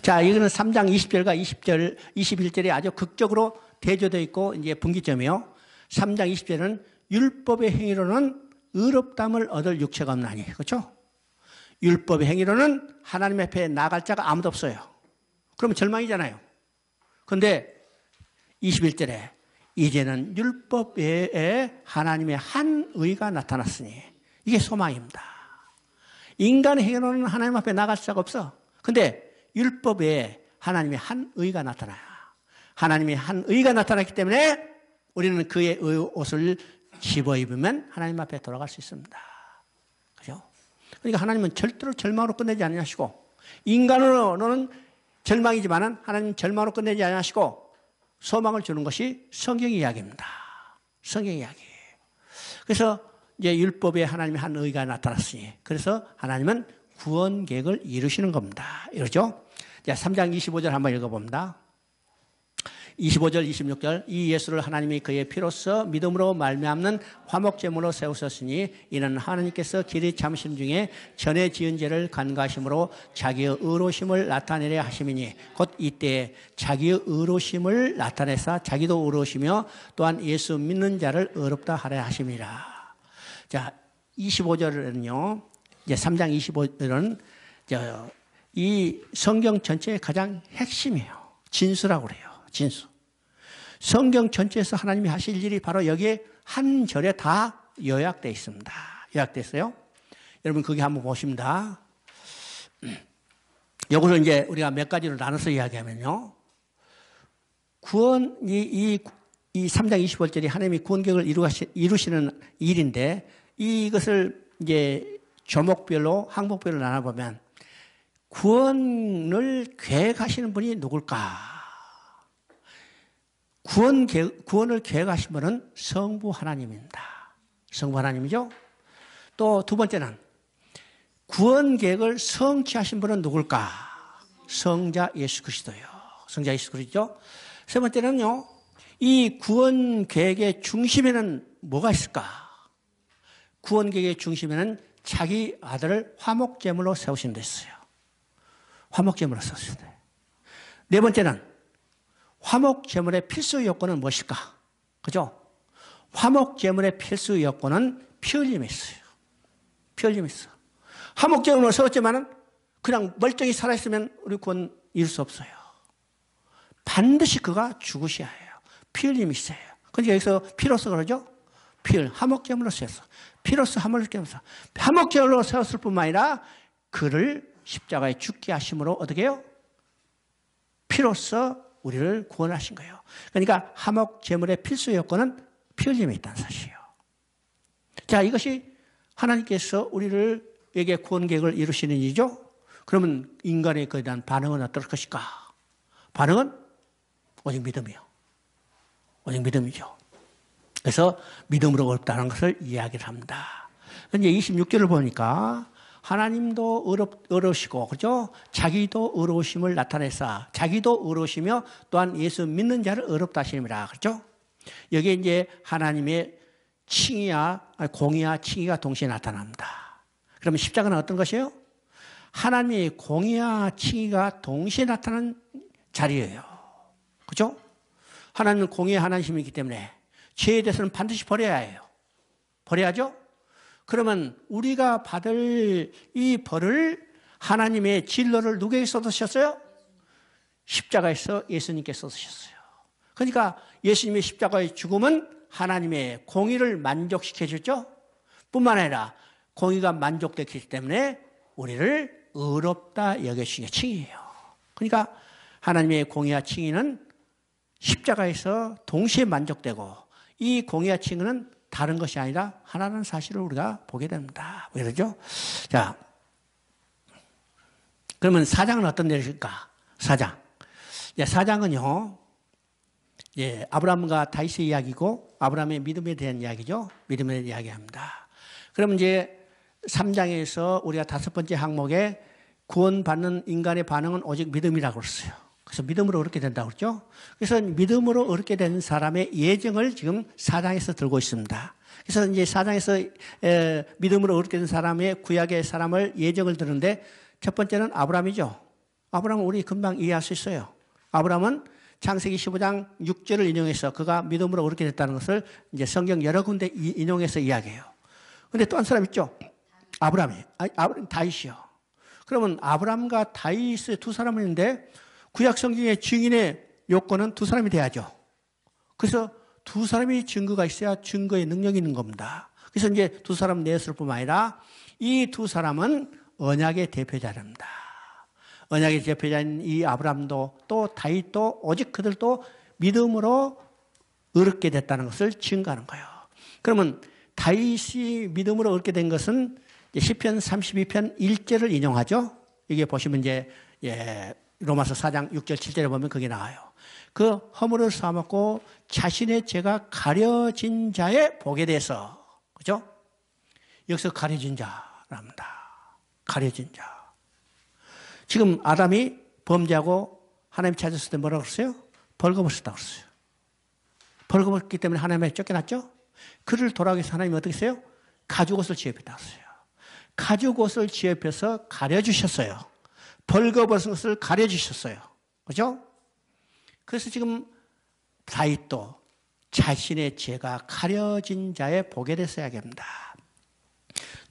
자, 이거는 3장 20절과 20절, 21절에 아주 극적으로 대조되어 있고, 이제 분기점이요. 3장 20절은 율법의 행위로는 의롭다함을 얻을 육체가 없나니. 그렇죠? 율법의 행위로는 하나님 앞에 나갈 자가 아무도 없어요. 그러면 절망이잖아요. 그런데 21절에 이제는 율법 외에 하나님의 한 의가 나타났으니 이게 소망입니다. 인간의 행위로는 하나님 앞에 나갈 자가 없어. 근데 율법 외에 하나님의 한 의가 나타나요. 하나님의 한 의가 나타났기 때문에 우리는 그의 옷을 집어 입으면 하나님 앞에 돌아갈 수 있습니다. 그죠? 그러니까 하나님은 절대로 절망으로 끝내지 않으시고, 인간으로는 절망이지만은 하나님은 절망으로 끝내지 않으시고 소망을 주는 것이 성경 이야기입니다. 성경 이야기. 그래서 이제 율법에 하나님의 한 의가 나타났으니, 그래서 하나님은 구원 계획을 이루시는 겁니다. 이러죠? 자, 3장 25절 한번 읽어봅니다. 25절, 26절. 이 예수를 하나님이 그의 피로써 믿음으로 말미암는 화목제물로 세우셨으니 이는 하나님께서 길이 참으심 중에 전에 지은 죄를 간과하심으로 자기의 의로우심을 나타내려 하심이니 곧 이때에 자기의 의로우심을 나타내사 자기도 의로우시며 또한 예수 믿는 자를 의롭다 하려 하심이라. 자, 25절은요. 이제 3장 25절은 이 성경 전체의 가장 핵심이에요. 진수라고 그래요. 진수. 성경 전체에서 하나님이 하실 일이 바로 여기에 한 절에 다 요약되어 있습니다. 요약되어 있어요. 여러분 거기 한번 보십니다. 이것을 이제 우리가 몇 가지로 나눠서 이야기하면요. 구원, 이 3장 25절이 하나님이 구원 계획을 이루시는 일인데 이것을 이제 조목별로 항목별로 나눠보면 구원을 계획하시는 분이 누굴까? 구원을 계획하신 분은 성부 하나님입니다. 성부 하나님이죠. 또 두 번째는 구원 계획을 성취하신 분은 누굴까? 성자 예수 그리스도요. 성자 예수 그리스도. 세 번째는요, 이 구원 계획의 중심에는 뭐가 있을까? 구원 계획의 중심에는 자기 아들을 화목제물로 세우신 데 있어요. 화목제물로 세우신 데. 네 번째는 화목제물의 필수 요건은 무엇일까? 그죠? 화목제물의 필수 요건은 피 흘림이 있어요. 피 흘림이 있어. 화목제물로 세웠지만은 그냥 멀쩡히 살아있으면 우리 구원 이룰 수 없어요. 반드시 그가 죽으셔야 해요. 피 흘림이 있어요. 그러니까 여기서 피로서 그러죠? 피를 화목제물로 세웠어. 피로서 화목제물로 세웠어. 화목제물로 세웠을 뿐만 아니라 그를 십자가에 죽게 하심으로 어떻게 해요? 피로서 우리를 구원하신 거예요. 그러니까 화목제물의 필수 요건은 피 흘림이 있다는 사실이에요. 자, 이것이 하나님께서 우리에게 구원 계획을 이루시는 일이죠. 그러면 인간의 그에 대한 반응은 어떨 것일까? 반응은 오직 믿음이요. 오직 믿음이죠. 그래서 믿음으로 어렵다는 것을 이야기를 합니다. 이제 26절을 보니까 하나님도 어려우시고, 그죠? 자기도 어려우심을 나타내사, 자기도 어려우시며 또한 예수 믿는 자를 어렵다 하시니라. 그죠? 여기에 이제 하나님의 공의와 칭의가 동시에 나타납니다. 그러면 십자가는 어떤 것이에요? 하나님의 공의와 칭의가 동시에 나타나는 자리예요. 그죠? 하나님은 공의의 하나님이기 때문에 죄에 대해서는 반드시 버려야 해요. 버려야죠? 그러면 우리가 받을 이 벌을 하나님의 진로를 누구에게 쏟으셨어요? 십자가에서 예수님께 쏟으셨어요. 그러니까 예수님의 십자가의 죽음은 하나님의 공의를 만족시켜 줬죠. 뿐만 아니라 공의가 만족됐기 때문에 우리를 의롭다 여겨주신 게 칭의예요. 그러니까 하나님의 공의와 칭의는 십자가에서 동시에 만족되고 이 공의와 칭의는 다른 것이 아니라 하나라는 사실을 우리가 보게 됩니다. 왜 그러죠? 자, 그러면 사장은 어떤 내용일까? 사장. 사장은요, 아브라함과 다윗의 이야기고 아브라함의 믿음에 대한 이야기죠. 믿음에 대한 이야기합니다. 그러면 이제 3장에서 우리가 5번째 항목에 구원받는 인간의 반응은 오직 믿음이라고 그랬어요. 그래서 믿음으로 얻게 된다고 그랬죠. 그래서 믿음으로 얻게 된 사람의 예정을 지금 4장에서 들고 있습니다. 그래서 이제 4장에서 믿음으로 얻게 된 사람의 구약의 사람을 예정을 드는데 첫 번째는 아브라함이죠. 아브라함은 우리 금방 이해할 수 있어요. 아브라함은 창세기 15장 6절을 인용해서 그가 믿음으로 얻게 됐다는 것을 이제 성경 여러 군데 인용해서 이야기해요. 그런데 또 한 사람 있죠. 다윗이요. 그러면 아브라함과 다윗의 두 사람이 있는데 구약 성경의 증인의 요건은 두 사람이 돼야죠. 그래서 두 사람이 증거가 있어야 증거의 능력이 있는 겁니다. 그래서 이제 두 사람 내었을 뿐만 아니라 이 두 사람은 언약의 대표자랍니다. 언약의 대표자인 이 아브라함도 또 다윗도 오직 그들도 믿음으로 얻게 됐다는 것을 증거하는 거예요. 그러면 다윗이 믿음으로 얻게 된 것은 시편 32편 1절을 인용하죠. 이게 보시면 이제 로마서 4장 6절 7절에 보면 그게 나와요. 그 허물을 삼았고 자신의 죄가 가려진 자의 복에 대해서, 그죠? 여기서 가려진 자랍니다. 가려진 자. 지금 아담이 범죄하고 하나님 찾았을 때 뭐라고 그랬어요? 벌거벗었다고 그랬어요. 벌거벗기 때문에 하나님의 쫓겨났죠? 그를 돌아오기 위해서 하나님이 어떻게 했어요? 가죽옷을 지업했다고 했어요. 가죽옷을 지업해서 가려주셨어요. 벌거벗은 것을 가려주셨어요. 그죠? 그래서 지금 다윗도 자신의 죄가 가려진 자의 복에 대해서 이야기합니다.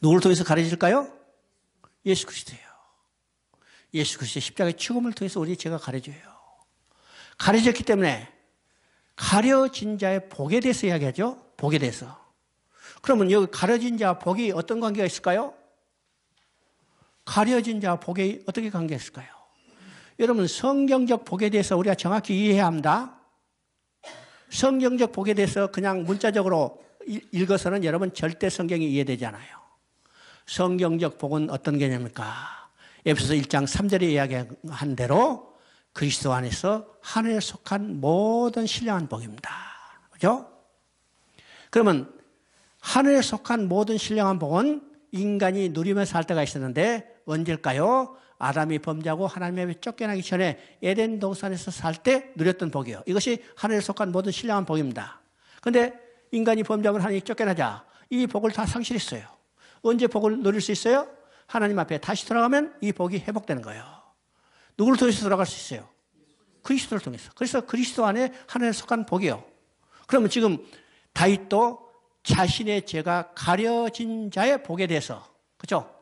누구를 통해서 가려질까요? 예수 그리스도예요. 예수 그리스도의 십자가의 죽음을 통해서 우리 죄가 가려져요. 가려졌기 때문에 가려진 자의 복에 대해서 이야기하죠. 복에 대해서. 그러면 여기 가려진 자와 복이 어떤 관계가 있을까요? 가려진 자와 복에 어떻게 관계가 있을까요? 여러분, 성경적 복에 대해서 우리가 정확히 이해해야 합니다. 성경적 복에 대해서 그냥 문자적으로 읽어서는 여러분 절대 성경이 이해되지 않아요. 성경적 복은 어떤 개념입니까? 에베소서 1장 3절에 이야기한 대로 그리스도 안에서 하늘에 속한 모든 신령한 복입니다. 그죠? 그러면 하늘에 속한 모든 신령한 복은 인간이 누리며 살 때가 있었는데 언제일까요? 아담이 범죄하고 하나님의 앞에 쫓겨나기 전에 에덴 동산에서 살 때 누렸던 복이요. 이것이 하늘에 속한 모든 신령한 복입니다. 그런데 인간이 범죄하고 하나님이 쫓겨나자 이 복을 다 상실했어요. 언제 복을 누릴 수 있어요? 하나님 앞에 다시 돌아가면 이 복이 회복되는 거예요. 누구를 통해서 돌아갈 수 있어요? 그리스도를 통해서. 그래서 그리스도 안에 하늘에 속한 복이요. 그러면 지금 다윗도 자신의 죄가 가려진 자의 복에 대해서, 그렇죠?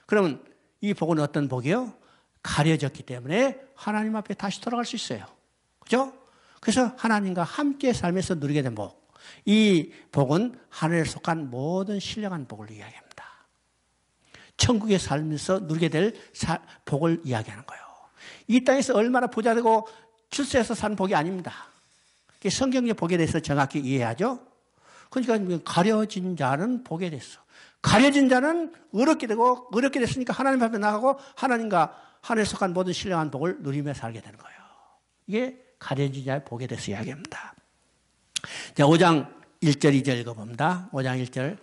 그러면 이 복은 어떤 복이요? 가려졌기 때문에 하나님 앞에 다시 돌아갈 수 있어요. 그렇죠? 그래서 하나님과 함께 살면서 누리게 된 복. 이 복은 하늘에 속한 모든 신령한 복을 이야기합니다. 천국에 살면서 누리게 될 복을 이야기하는 거예요. 이 땅에서 얼마나 부자 되고 출세해서 산 복이 아닙니다. 성경의 복에 대해서 정확히 이해하죠? 그러니까 가려진 자는 복에 대해서. 가려진 자는 어렵게 되고 어렵게 됐으니까 하나님 앞에 나가고 하나님과 하늘에 속한 모든 신령한 복을 누리며 살게 되는 거예요. 이게 가려진 자의 복에 대해서 이야기합니다. 자, 5장 1절 2절 읽어봅니다. 5장 1절.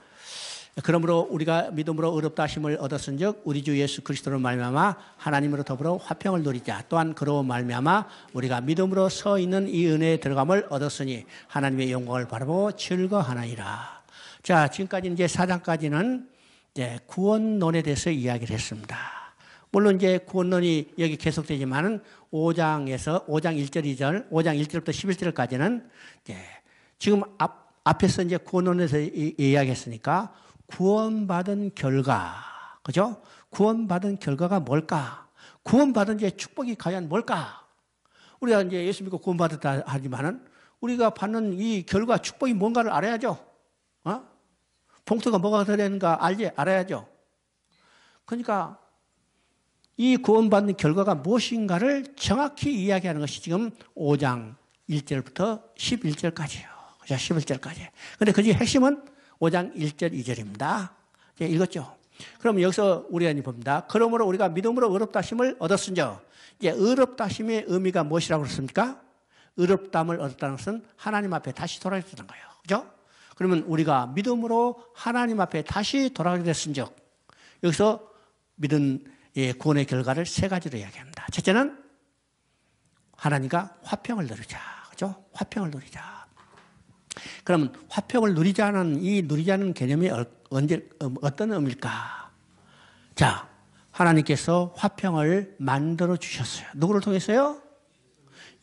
그러므로 우리가 믿음으로 의롭다 하심을 얻었은즉 우리 주 예수 그리스도로 말미암아 하나님으로 더불어 화평을 누리자. 또한 그로 말미암아 우리가 믿음으로 서 있는 이 은혜에 들어감을 얻었으니 하나님의 영광을 바라보고 즐거워하나이다. 자, 지금까지 이제 4장까지는 이제 구원론에 대해서 이야기를 했습니다. 물론 이제 구원론이 여기 계속되지만은 5장에서 5장 1절 2절, 5장 1절부터 11절까지는 이제 지금 앞에서 이제 구원론에서 이야기했으니까 구원받은 결과, 그죠? 구원받은 결과가 뭘까? 구원받은 이제 축복이 과연 뭘까? 우리가 이제 예수 믿고 구원받았다 하지만은 우리가 받는 이 결과 축복이 뭔가를 알아야죠. 어? 봉투가 뭐가 들어있는가 알아야죠. 그러니까 이 구원받는 결과가 무엇인가를 정확히 이야기하는 것이 지금 5장 1절부터 11절까지예요. 그죠? 11절까지. 근데 그 중에 핵심은 5장 1절 2절입니다. 이제 읽었죠? 그럼 여기서 우리가 봅니다. 그러므로 우리가 믿음으로 의롭다 하심을 얻었은즉, 이제 의롭다 하심의 의미가 무엇이라고 그랬습니까? 의롭다함을 얻었다는 것은 하나님 앞에 다시 돌아가게 되는 거예요. 그죠? 그러면 우리가 믿음으로 하나님 앞에 다시 돌아가게 됐은즉, 여기서 믿은 구원의 결과를 세 가지로 이야기합니다. 첫째는 하나님과 화평을 누리자. 그죠? 화평을 누리자. 그러면 화평을 누리자는 이 누리자는 개념이 어떤 의미일까? 자, 하나님께서 화평을 만들어 주셨어요. 누구를 통해서요?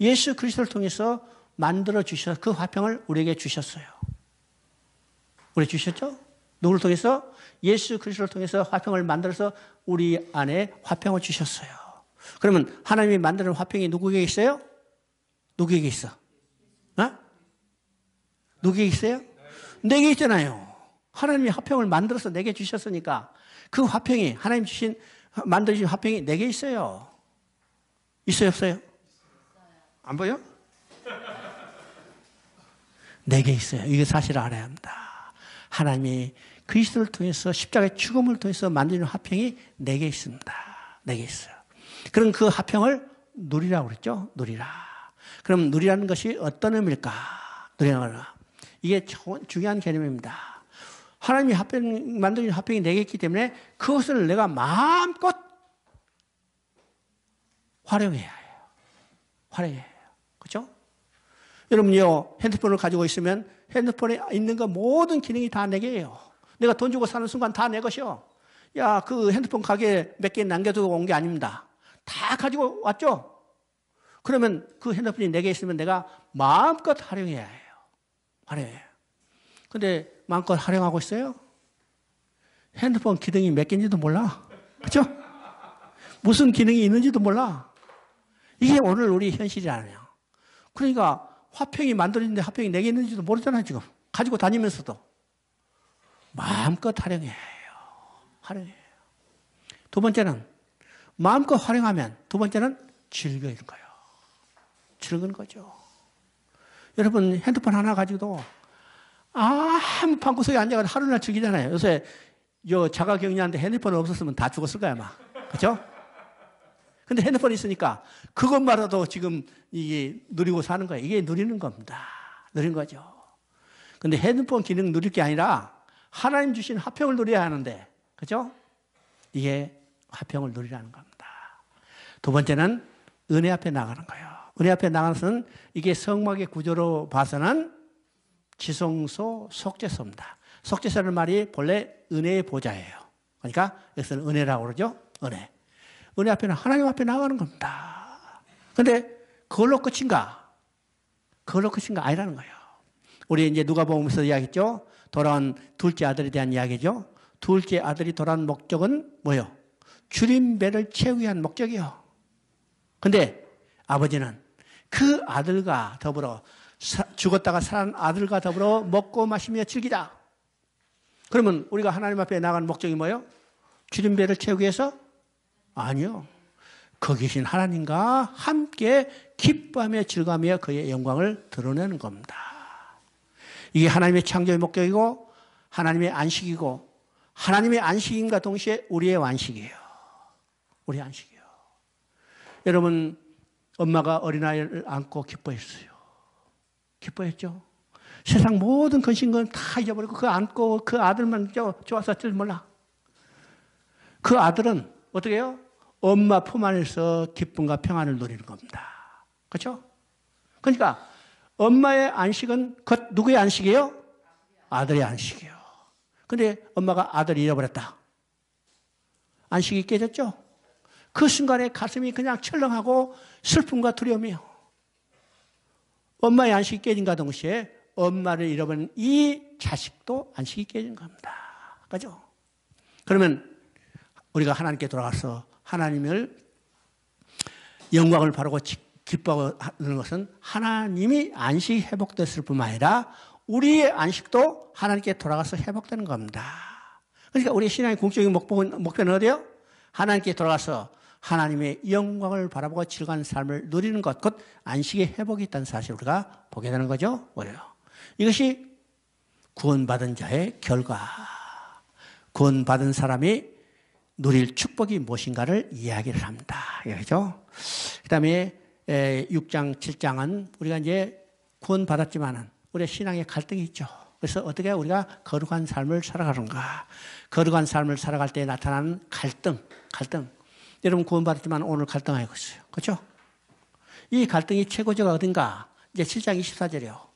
예수 그리스도를 통해서 만들어 주셔서 그 화평을 우리에게 주셨어요. 우리 주셨죠? 누구를 통해서? 예수 그리스도를 통해서 화평을 만들어서 우리 안에 화평을 주셨어요. 그러면 하나님이 만드는 화평이 누구에게 있어요? 누구에게 있어? 어? 누구에게 있어요? 내게 있잖아요. 하나님이 화평을 만들어서 내게 주셨으니까 그 화평이 하나님 만드신 화평이 내게 있어요. 있어요, 없어요? 안 보여? 내게 있어요. 이게 사실을 알아야 합니다. 하나님이 그리스도를 통해서 십자가의 죽음을 통해서 만드는 화평이 내게 있습니다. 내게 있어요. 그럼 그 화평을 누리라고 그랬죠? 누리라. 그럼 누리라는 것이 어떤 의미일까? 누리라는 거는 이게 중요한 개념입니다. 하나님이 만드는 화평이 내게 있기 때문에 그것을 내가 마음껏 활용해야 해요. 활용해야 해요. 그렇죠? 여러분요, 핸드폰을 가지고 있으면 핸드폰에 있는 거 모든 기능이 다 내게예요. 내가 돈 주고 사는 순간 다 내 것이요. 야, 그 핸드폰 가게에 몇 개 남겨두고 온 게 아닙니다. 다 가지고 왔죠? 그러면 그 핸드폰이 내게 있으면 내가 마음껏 활용해야 해요. 활용해요. 근데 마음껏 활용하고 있어요? 핸드폰 기능이 몇 개인지도 몰라. 그죠? 무슨 기능이 있는지도 몰라. 이게 오늘 우리 현실이라네요. 그러니까 화평이 만들어진데 화평이 내게 있는지도 모르잖아요, 지금. 가지고 다니면서도. 마음껏 활용해야 해요. 활용해요. 두 번째는, 마음껏 활용하면, 두 번째는 즐거운 거예요. 즐거운 거죠. 여러분, 핸드폰 하나 가지고도 아무 방구석에 앉아가지고 하루나 즐기잖아요. 요새 자가격리하는데 핸드폰 없었으면 다 죽었을 거야, 아마. 그죠? 근데 핸드폰이 있으니까 그것만으로도 지금 이게 누리고 사는 거예요. 이게 누리는 겁니다. 누리는 거죠. 근데 핸드폰 기능 누릴 게 아니라 하나님 주신 화평을 누려야 하는데, 그죠? 이게 화평을 누리라는 겁니다. 두 번째는 은혜 앞에 나가는 거예요. 은혜 앞에 나가는 것은 이게 성막의 구조로 봐서는 지성소, 속죄소입니다. 속죄소라는 말이 본래 은혜의 보좌예요. 그러니까 여기서는 은혜라고 그러죠. 은혜. 은혜 앞에는 하나님 앞에 나가는 겁니다. 그런데 그걸로 끝인가? 그걸로 끝인가? 아니라는 거예요. 우리 이제 누가복음에서 이야기했죠. 돌아온 둘째 아들에 대한 이야기죠. 둘째 아들이 돌아온 목적은 뭐예요? 줄인 배를 채우기 위한 목적이요. 근데 아버지는 그 아들과 더불어 죽었다가 살아난 아들과 더불어 먹고 마시며 즐기자. 그러면 우리가 하나님 앞에 나가는 목적이 뭐예요? 줄인 배를 채우기 위해서? 아니요. 거기 계신 하나님과 함께 기뻐하며 즐거워하며 그의 영광을 드러내는 겁니다. 이게 하나님의 창조의 목적이고 하나님의 안식이고 하나님의 안식임과 동시에 우리의 완식이에요. 우리의 안식이에요. 여러분, 엄마가 어린아이를 안고 기뻐했어요. 기뻐했죠? 세상 모든 근심은 다 잊어버리고 그 안고 그 아들만 좋아서 줄 몰라. 그 아들은 어떻게 해요? 엄마 품 안에서 기쁨과 평안을 누리는 겁니다. 그렇죠? 그러니까 엄마의 안식은 누구의 안식이에요? 아들의 안식이에요. 근데 엄마가 아들을 잃어버렸다. 안식이 깨졌죠? 그 순간에 가슴이 그냥 철렁하고 슬픔과 두려움이에요. 엄마의 안식이 깨진과 동시에 엄마를 잃어버린 이 자식도 안식이 깨진 겁니다. 그죠? 그러면 우리가 하나님께 돌아가서 하나님을 영광을 바라고 기뻐하는 것은 하나님이 안식이 회복됐을 뿐만 아니라 우리의 안식도 하나님께 돌아가서 회복되는 겁니다. 그러니까 우리 신앙의 궁극적인 목표는 어디예요? 하나님께 돌아가서 하나님의 영광을 바라보고 즐거운 삶을 누리는 것, 곧 안식의 회복이 있다는 사실을 우리가 보게 되는 거죠. 뭐예요? 이것이 구원받은 자의 결과, 구원받은 사람이 누릴 축복이 무엇인가를 이야기를 합니다. 그죠? 그 다음에 6장, 7장은 우리가 이제 구원받았지만은 우리의 신앙에 갈등이 있죠. 그래서 어떻게 우리가 거룩한 삶을 살아가는가. 거룩한 삶을 살아갈 때 나타나는 갈등. 여러분 구원받았지만 오늘 갈등하고 있어요. 그렇죠? 이 갈등이 최고조가 어딘가? 이제 7장 24절이요.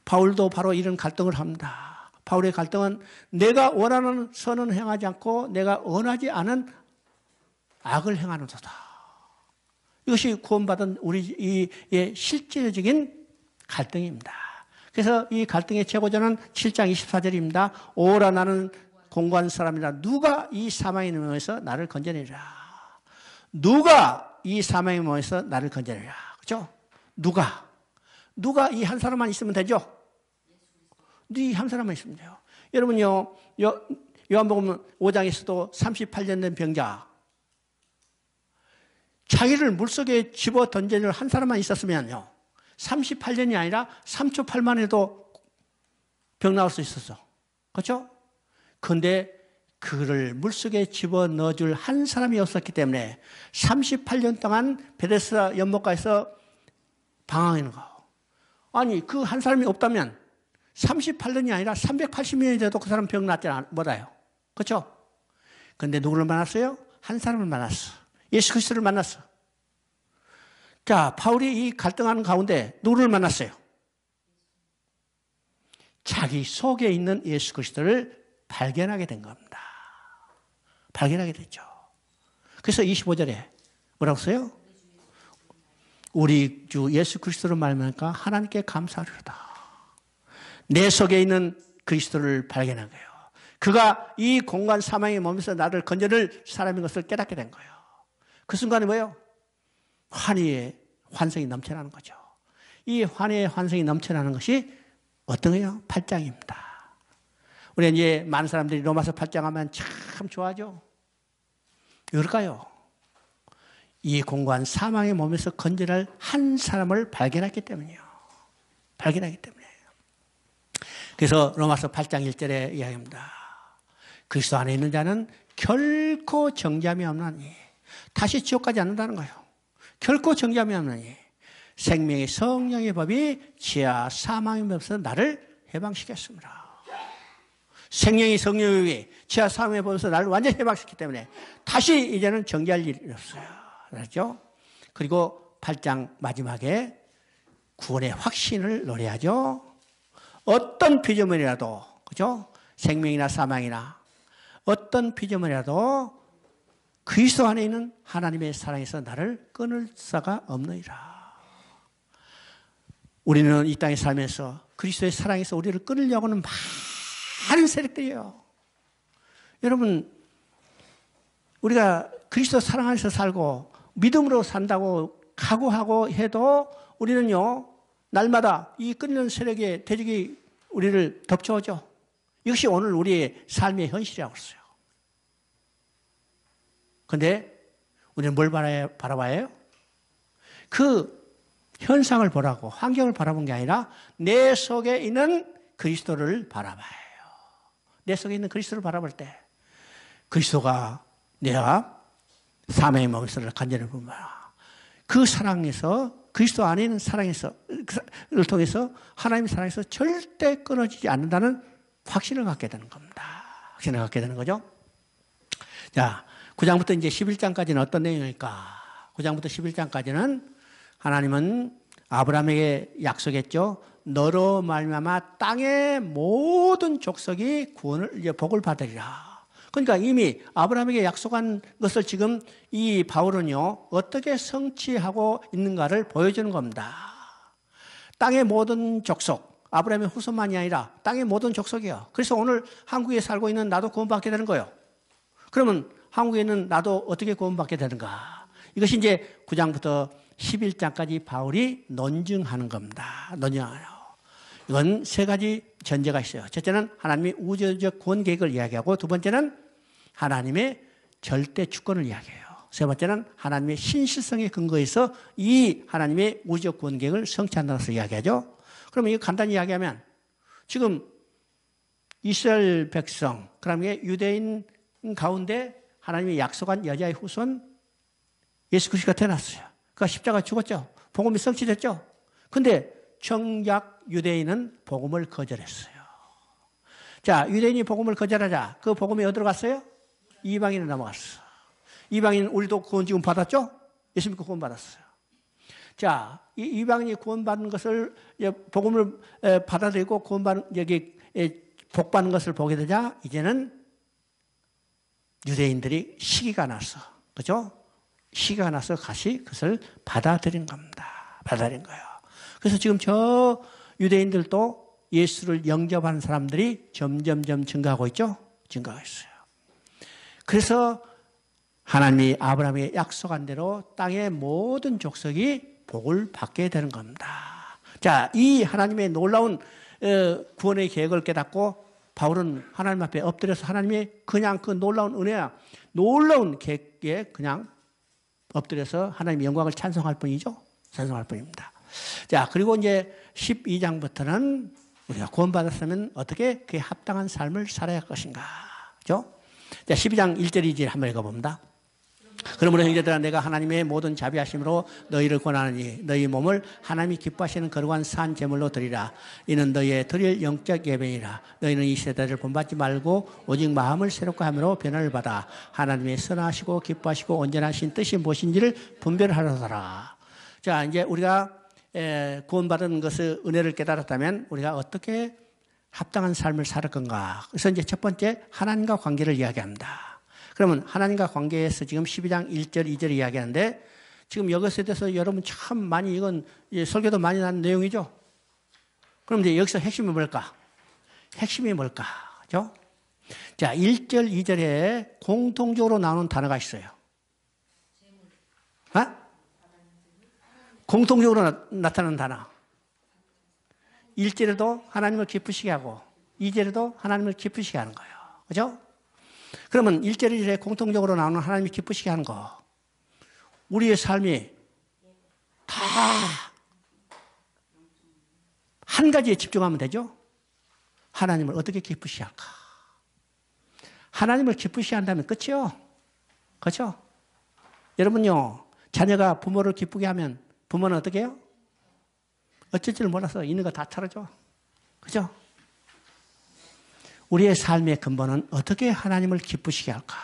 바울도 바로 이런 갈등을 합니다. 바울의 갈등은 내가 원하는 선은 행하지 않고 내가 원하지 않은 악을 행하는 도다. 이것이 구원받은 우리의 실제적인 갈등입니다. 그래서 이 갈등의 최고조는 7장 24절입니다. 오라 나는 공고한 사람이라 누가 이 사망의 몸에서 나를 건져내리라. 누가 이 사망의 몸에서 나를 건져내리라. 그렇죠? 누가 이 한 사람만 있으면 되죠? 이 한 사람만 있으면 돼요. 여러분요, 요한복음 5장에서도 38년 된 병자, 자기를 물속에 집어 던지는 한 사람만 있었으면요, 38년이 아니라 3초 8만 해도 병 나올 수 있었어. 그렇죠? 그런데 그를 물속에 집어 넣어줄 한 사람이 없었기 때문에 38년 동안 베데스다 연못가에서 방황하는 거. 아니, 그 한 사람이 없다면 38년이 아니라 380년이 돼도 그 사람 병 낫지 못해요. 그렇죠? 그런데 누구를 만났어요? 한 사람을 만났어. 예수 그리스도를 만났어. 자, 바울이 이 갈등하는 가운데 누구를 만났어요? 자기 속에 있는 예수 그리스도를 발견하게 된 겁니다. 발견하게 됐죠. 그래서 25절에 뭐라고 써요? 우리 주 예수 그리스도로 말미암아 하나님께 감사하리로다. 내 속에 있는 그리스도를 발견한 거예요. 그가 이 공간 사망의 몸에서 나를 건져낼 사람인 것을 깨닫게 된 거예요. 그 순간에 뭐예요? 환희의 환성이 넘쳐나는 거죠. 이 환희의 환성이 넘쳐나는 것이 어떤 거예요? 8장입니다. 우리 이제 많은 사람들이 로마서 8장 하면 참 좋아하죠. 왜 그럴까요? 이 공고한 사망의 몸에서 건져낼 한 사람을 발견했기 때문이에요. 발견하기 때문에. 그래서 로마서 8장 1절에 이야기합니다. 그리스도 안에 있는 자는 결코 정죄함이 없나니 다시 지옥 가지 않는다는 거예요. 결코 정죄함이 없느니 생명의 성령의 법이 지하 사망의 법에서 나를 해방시켰습니다. 생명의 성령의 법이 지하 사망의 법에서 나를 완전히 해방시켰기 때문에 다시 이제는 정죄할 일이 없어요. 그렇죠? 그리고 8장 마지막에 구원의 확신을 노래하죠. 어떤 피조물이라도, 그죠? 생명이나 사망이나 어떤 피조물이라도 그리스도 안에 있는 하나님의 사랑에서 나를 끊을 수가 없느니라. 우리는 이 땅에 살면서 그리스도의 사랑에서 우리를 끊으려고 하는 많은 세력들이에요. 여러분, 우리가 그리스도 사랑 안에서 살고 믿음으로 산다고 각오하고 해도 우리는요, 날마다 이 끊는 세력의 대적이 우리를 덮쳐오죠. 이것이 오늘 우리의 삶의 현실이라고 했어요. 그런데 우리는 뭘 바라봐야 해요? 그 현상을 보라고, 환경을 바라본 게 아니라 내 속에 있는 그리스도를 바라봐야 해요. 내 속에 있는 그리스도를 바라볼 때 그리스도가 내가 사명의 몸을 간절히 보면 그 사랑에서, 그리스도 안에 있는 사랑에서를 통해서 하나님의 사랑에서 절대 끊어지지 않는다는 확신을 갖게 되는 겁니다. 확신을 갖게 되는 거죠. 자, 9장부터 이제 11장까지는 어떤 내용일까? 9장부터 11장까지는 하나님은 아브라함에게 약속했죠. 너로 말미암아 땅의 모든 족속이 구원을, 이제 복을 받으리라. 그러니까 이미 아브라함에게 약속한 것을 지금 이 바울은요, 어떻게 성취하고 있는가를 보여주는 겁니다. 땅의 모든 족속, 아브라함의 후손만이 아니라 땅의 모든 족속이요. 그래서 오늘 한국에 살고 있는 나도 구원받게 되는 거예요. 그러면 한국에 있는 나도 어떻게 구원받게 되는가? 이것이 이제 9장부터 11장까지 바울이 논증하는 겁니다. 논증하는 거. 이건 세 가지 전제가 있어요. 첫째는 하나님의 우주적 구원 계획을 이야기하고, 두 번째는 하나님의 절대 주권을 이야기해요. 세 번째는 하나님의 신실성의 근거에서 이 하나님의 우주적 구원 계획을 성취한다는 것을 이야기하죠. 그러면 이거 간단히 이야기하면 지금 이스라엘 백성, 그다음에 유대인 가운데 하나님이 약속한 여자의 후손 예수 그리스도가 태어났어요. 그가 십자가 죽었죠. 복음이 성취됐죠. 근데 정작 유대인은 복음을 거절했어요. 자, 유대인이 복음을 거절하자 그 복음이 어디로 갔어요? 이방인에 넘어갔어. 이방인 우리도 구원 지금 받았죠? 예수 믿고 구원 받았어요. 자, 이 이방인이 구원받는 것을, 복음을 받아들이고 구원받는, 여기 복받는 것을 보게 되자 이제는 유대인들이 시기가 나서, 그죠? 시기가 나서 다시 그것을 받아들인 겁니다. 받아들인 거예요. 그래서 지금 저 유대인들도 예수를 영접하는 사람들이 점점점 증가하고 있죠? 증가하고 있어요. 그래서 하나님이 아브라함에게 약속한 대로 땅의 모든 족속이 복을 받게 되는 겁니다. 자, 이 하나님의 놀라운 구원의 계획을 깨닫고 바울은 하나님 앞에 엎드려서 하나님의 그냥 그 놀라운 은혜야, 놀라운 계획에 그냥 엎드려서 하나님의 영광을 찬송할 뿐이죠. 찬송할 뿐입니다. 자, 그리고 이제 12장부터는 우리가 구원받았으면 어떻게 그에 합당한 삶을 살아야 할 것인가. 그죠? 자, 12장 1절 2절 한번 읽어봅니다. 그러므로 형제들아, 내가 하나님의 모든 자비하심으로 너희를 권하노니 너희 몸을 하나님이 기뻐하시는 거룩한 산 제물로 드리라. 이는 너희의 드릴 영적 예배니라. 너희는 이 세대를 본받지 말고 오직 마음을 새롭게 함으로 변화를 받아 하나님의 선하시고 기뻐하시고 온전하신 뜻이 무엇인지를 분별하라. 자, 이제 우리가 구원받은 것을 은혜를 깨달았다면 우리가 어떻게 합당한 삶을 살 건가. 그래서 이제 첫 번째 하나님과 관계를 이야기합니다. 그러면 하나님과 관계에서 지금 12장 1절 2절 이야기하는데, 지금 여기서 대해서 여러분 참 많이, 이건 설교도 많이 나는 내용이죠. 그럼 이제 여기서 핵심이 뭘까? 핵심이 뭘까? 그죠? 자, 1절 2절에 공통적으로 나오는 단어가 있어요. 어? 공통적으로 나타나는 단어. 1절에도 하나님을 기쁘시게 하고 2절에도 하나님을 기쁘시게 하는 거예요. 그죠? 그러면 1절 2절에 공통적으로 나오는 하나님이 기쁘시게 하는 거, 우리의 삶이 다 한 가지에 집중하면 되죠? 하나님을 어떻게 기쁘시게 할까? 하나님을 기쁘시게 한다면 끝이요. 그렇죠? 여러분요, 자녀가 부모를 기쁘게 하면 부모는 어떻게 해요? 어쩔 줄 몰라서 있는 거 다 털어줘. 그죠? 우리의 삶의 근본은 어떻게 하나님을 기쁘시게 할까?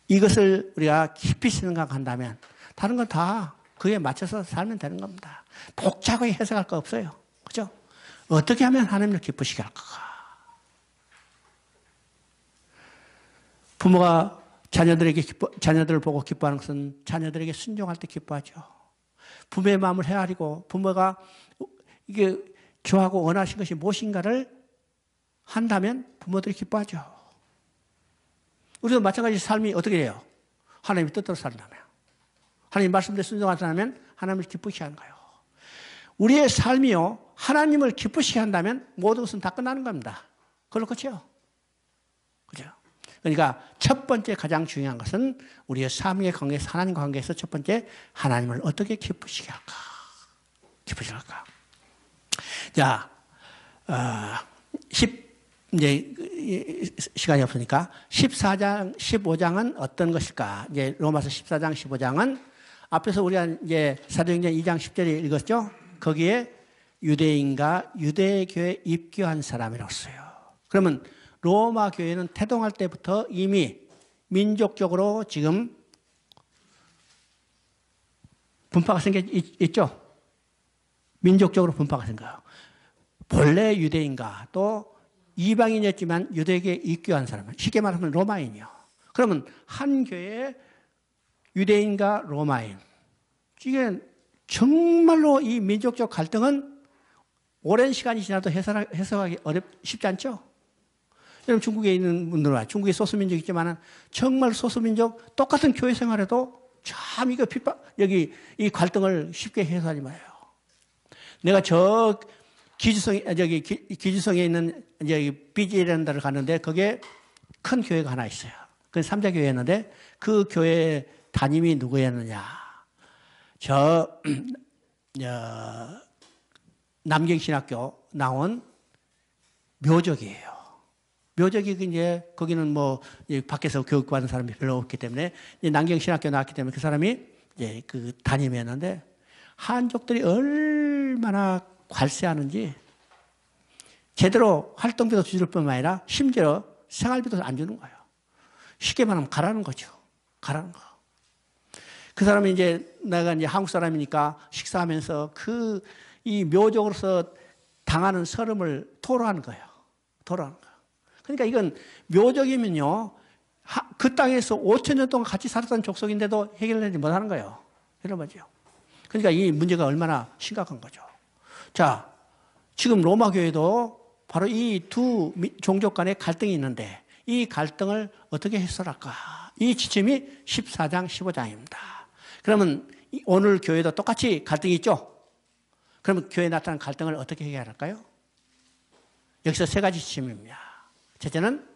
이것을 우리가 깊이 생각한다면 다른 건 다 그에 맞춰서 살면 되는 겁니다. 복잡하게 해석할 거 없어요. 그죠? 어떻게 하면 하나님을 기쁘시게 할까? 부모가 자녀들을 보고 기뻐하는 것은 자녀들에게 순종할 때 기뻐하죠. 부모의 마음을 헤아리고 부모가 이게 좋아하고 원하신 것이 무엇인가를 한다면 부모들이 기뻐하죠. 우리도 마찬가지 삶이 어떻게 해요? 하나님의 뜻대로 산다면. 하나님 말씀대로 순종한다면 하나님을 기쁘시게 하는 거예요. 우리의 삶이요, 하나님을 기쁘시게 한다면 모든 것은 다 끝나는 겁니다. 그걸로 끝이에요. 그죠? 그러니까 첫 번째 가장 중요한 것은 우리의 삶의 관계에서, 하나님과 관계에서 첫 번째, 하나님을 어떻게 기쁘시게 할까? 기쁘시게 할까? 자, 이제 시간이 없으니까 14장, 15장은 어떤 것일까? 이제 로마서 14장, 15장은 앞에서 우리가 이제 사도행전 2장 10절에 읽었죠? 거기에 유대인과 유대교에 입교한 사람이라고 써요. 그러면 로마 교회는 태동할 때부터 이미 민족적으로 지금 분파가 생겨 있죠? 민족적으로 분파가 생겨요. 본래 유대인과 또 이방인이었지만 유대교에 입교한 사람은 쉽게 말하면 로마인이요. 그러면 한 교회에 유대인과 로마인, 이게 정말로 이 민족적 갈등은 오랜 시간이 지나도 해석하기 쉽지 않죠? 여러분 중국에 있는 분들은 와. 중국에 소수민족 있지만 정말 소수민족 똑같은 교회 생활에도 참 이거 여기 이 갈등을 쉽게 해소하지 말아요. 내가 기주성에 있는 여기 비지라는 데를 갔는데 거기에 큰 교회가 하나 있어요. 그 3자 교회였는데 그 교회 담임이 누구였느냐. 남경신학교 나온 묘적이에요. 묘적이 이제 거기는 뭐 밖에서 교육받은 사람이 별로 없기 때문에 남경신학교 나왔기 때문에 그 사람이 이제 그 담임이었는데 한족들이 얼마나 괄세하는지 제대로 활동비도 주실 뿐만 아니라 심지어 생활비도 안 주는 거예요. 쉽게 말하면 가라는 거죠. 가라는 거. 그 사람이 이제 내가 이제 한국 사람이니까 식사하면서 이 묘적으로서 당하는 서름을 토로하는 거예요. 토로하는 거예요. 그러니까 이건 묘적이면요, 그 땅에서 5,000년 동안 같이 살았던 족속인데도 해결되지 못하는 거예요. 이런 거죠. 그러니까 이 문제가 얼마나 심각한 거죠. 자, 지금 로마 교회도 바로 이 두 종족 간의 갈등이 있는데 이 갈등을 어떻게 해소할까? 이 지침이 14장, 15장입니다. 그러면 오늘 교회도 똑같이 갈등이 있죠? 그러면 교회에 나타난 갈등을 어떻게 해결할까요? 여기서 세 가지 지침입니다. 첫째는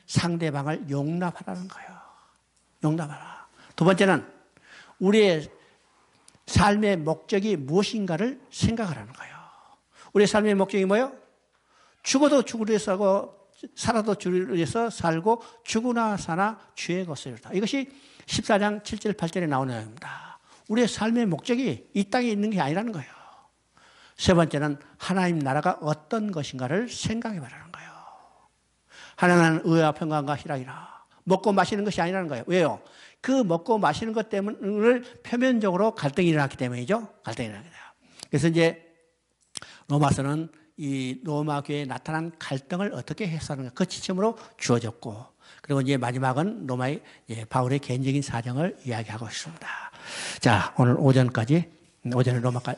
상대방을 용납하라는 거예요. 용납하라. 두 번째는 우리의 삶의 목적이 무엇인가를 생각하라는 거예요. 우리의 삶의 목적이 뭐예요? 죽어도 주를 위해서 살고 살아도 주를 위해서 살고 죽으나 사나 주의 것이로다. 이것이 14장 7절 8절에 나오는 내용입니다. 우리의 삶의 목적이 이 땅에 있는 게 아니라는 거예요. 세 번째는 하나님 나라가 어떤 것인가를 생각해 보라는 거예요. 하나님은 의와 평강과 희락이라. 먹고 마시는 것이 아니라는 거예요. 왜요? 그 먹고 마시는 것 때문에 표면적으로 갈등이 일어났기 때문이죠. 갈등이 일어나게 돼요. 그래서 이제 로마서는 이 로마 교회에 나타난 갈등을 어떻게 해소하는가 그 지침으로 주어졌고, 그리고 이제 마지막은 로마의 바울의 개인적인 사정을 이야기하고 있습니다. 자, 오늘 오전에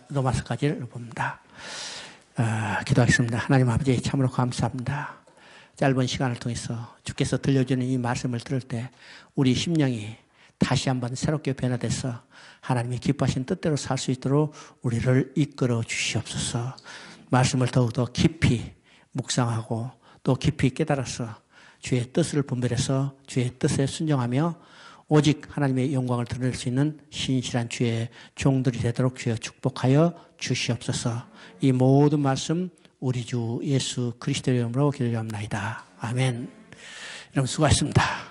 로마서까지를 봅니다. 기도하겠습니다. 하나님 아버지 참으로 감사합니다. 짧은 시간을 통해서 주께서 들려주는 이 말씀을 들을 때 우리 심령이 다시 한번 새롭게 변화돼서 하나님이 기뻐하신 뜻대로 살 수 있도록 우리를 이끌어 주시옵소서. 말씀을 더욱더 깊이 묵상하고 또 깊이 깨달아서 주의 뜻을 분별해서 주의 뜻에 순종하며 오직 하나님의 영광을 드러낼 수 있는 신실한 주의 종들이 되도록 주여 축복하여 주시옵소서. 이 모든 말씀 우리 주 예수 그리스도의 이름으로 기도합나이다. 아멘. 여러분 수고하셨습니다.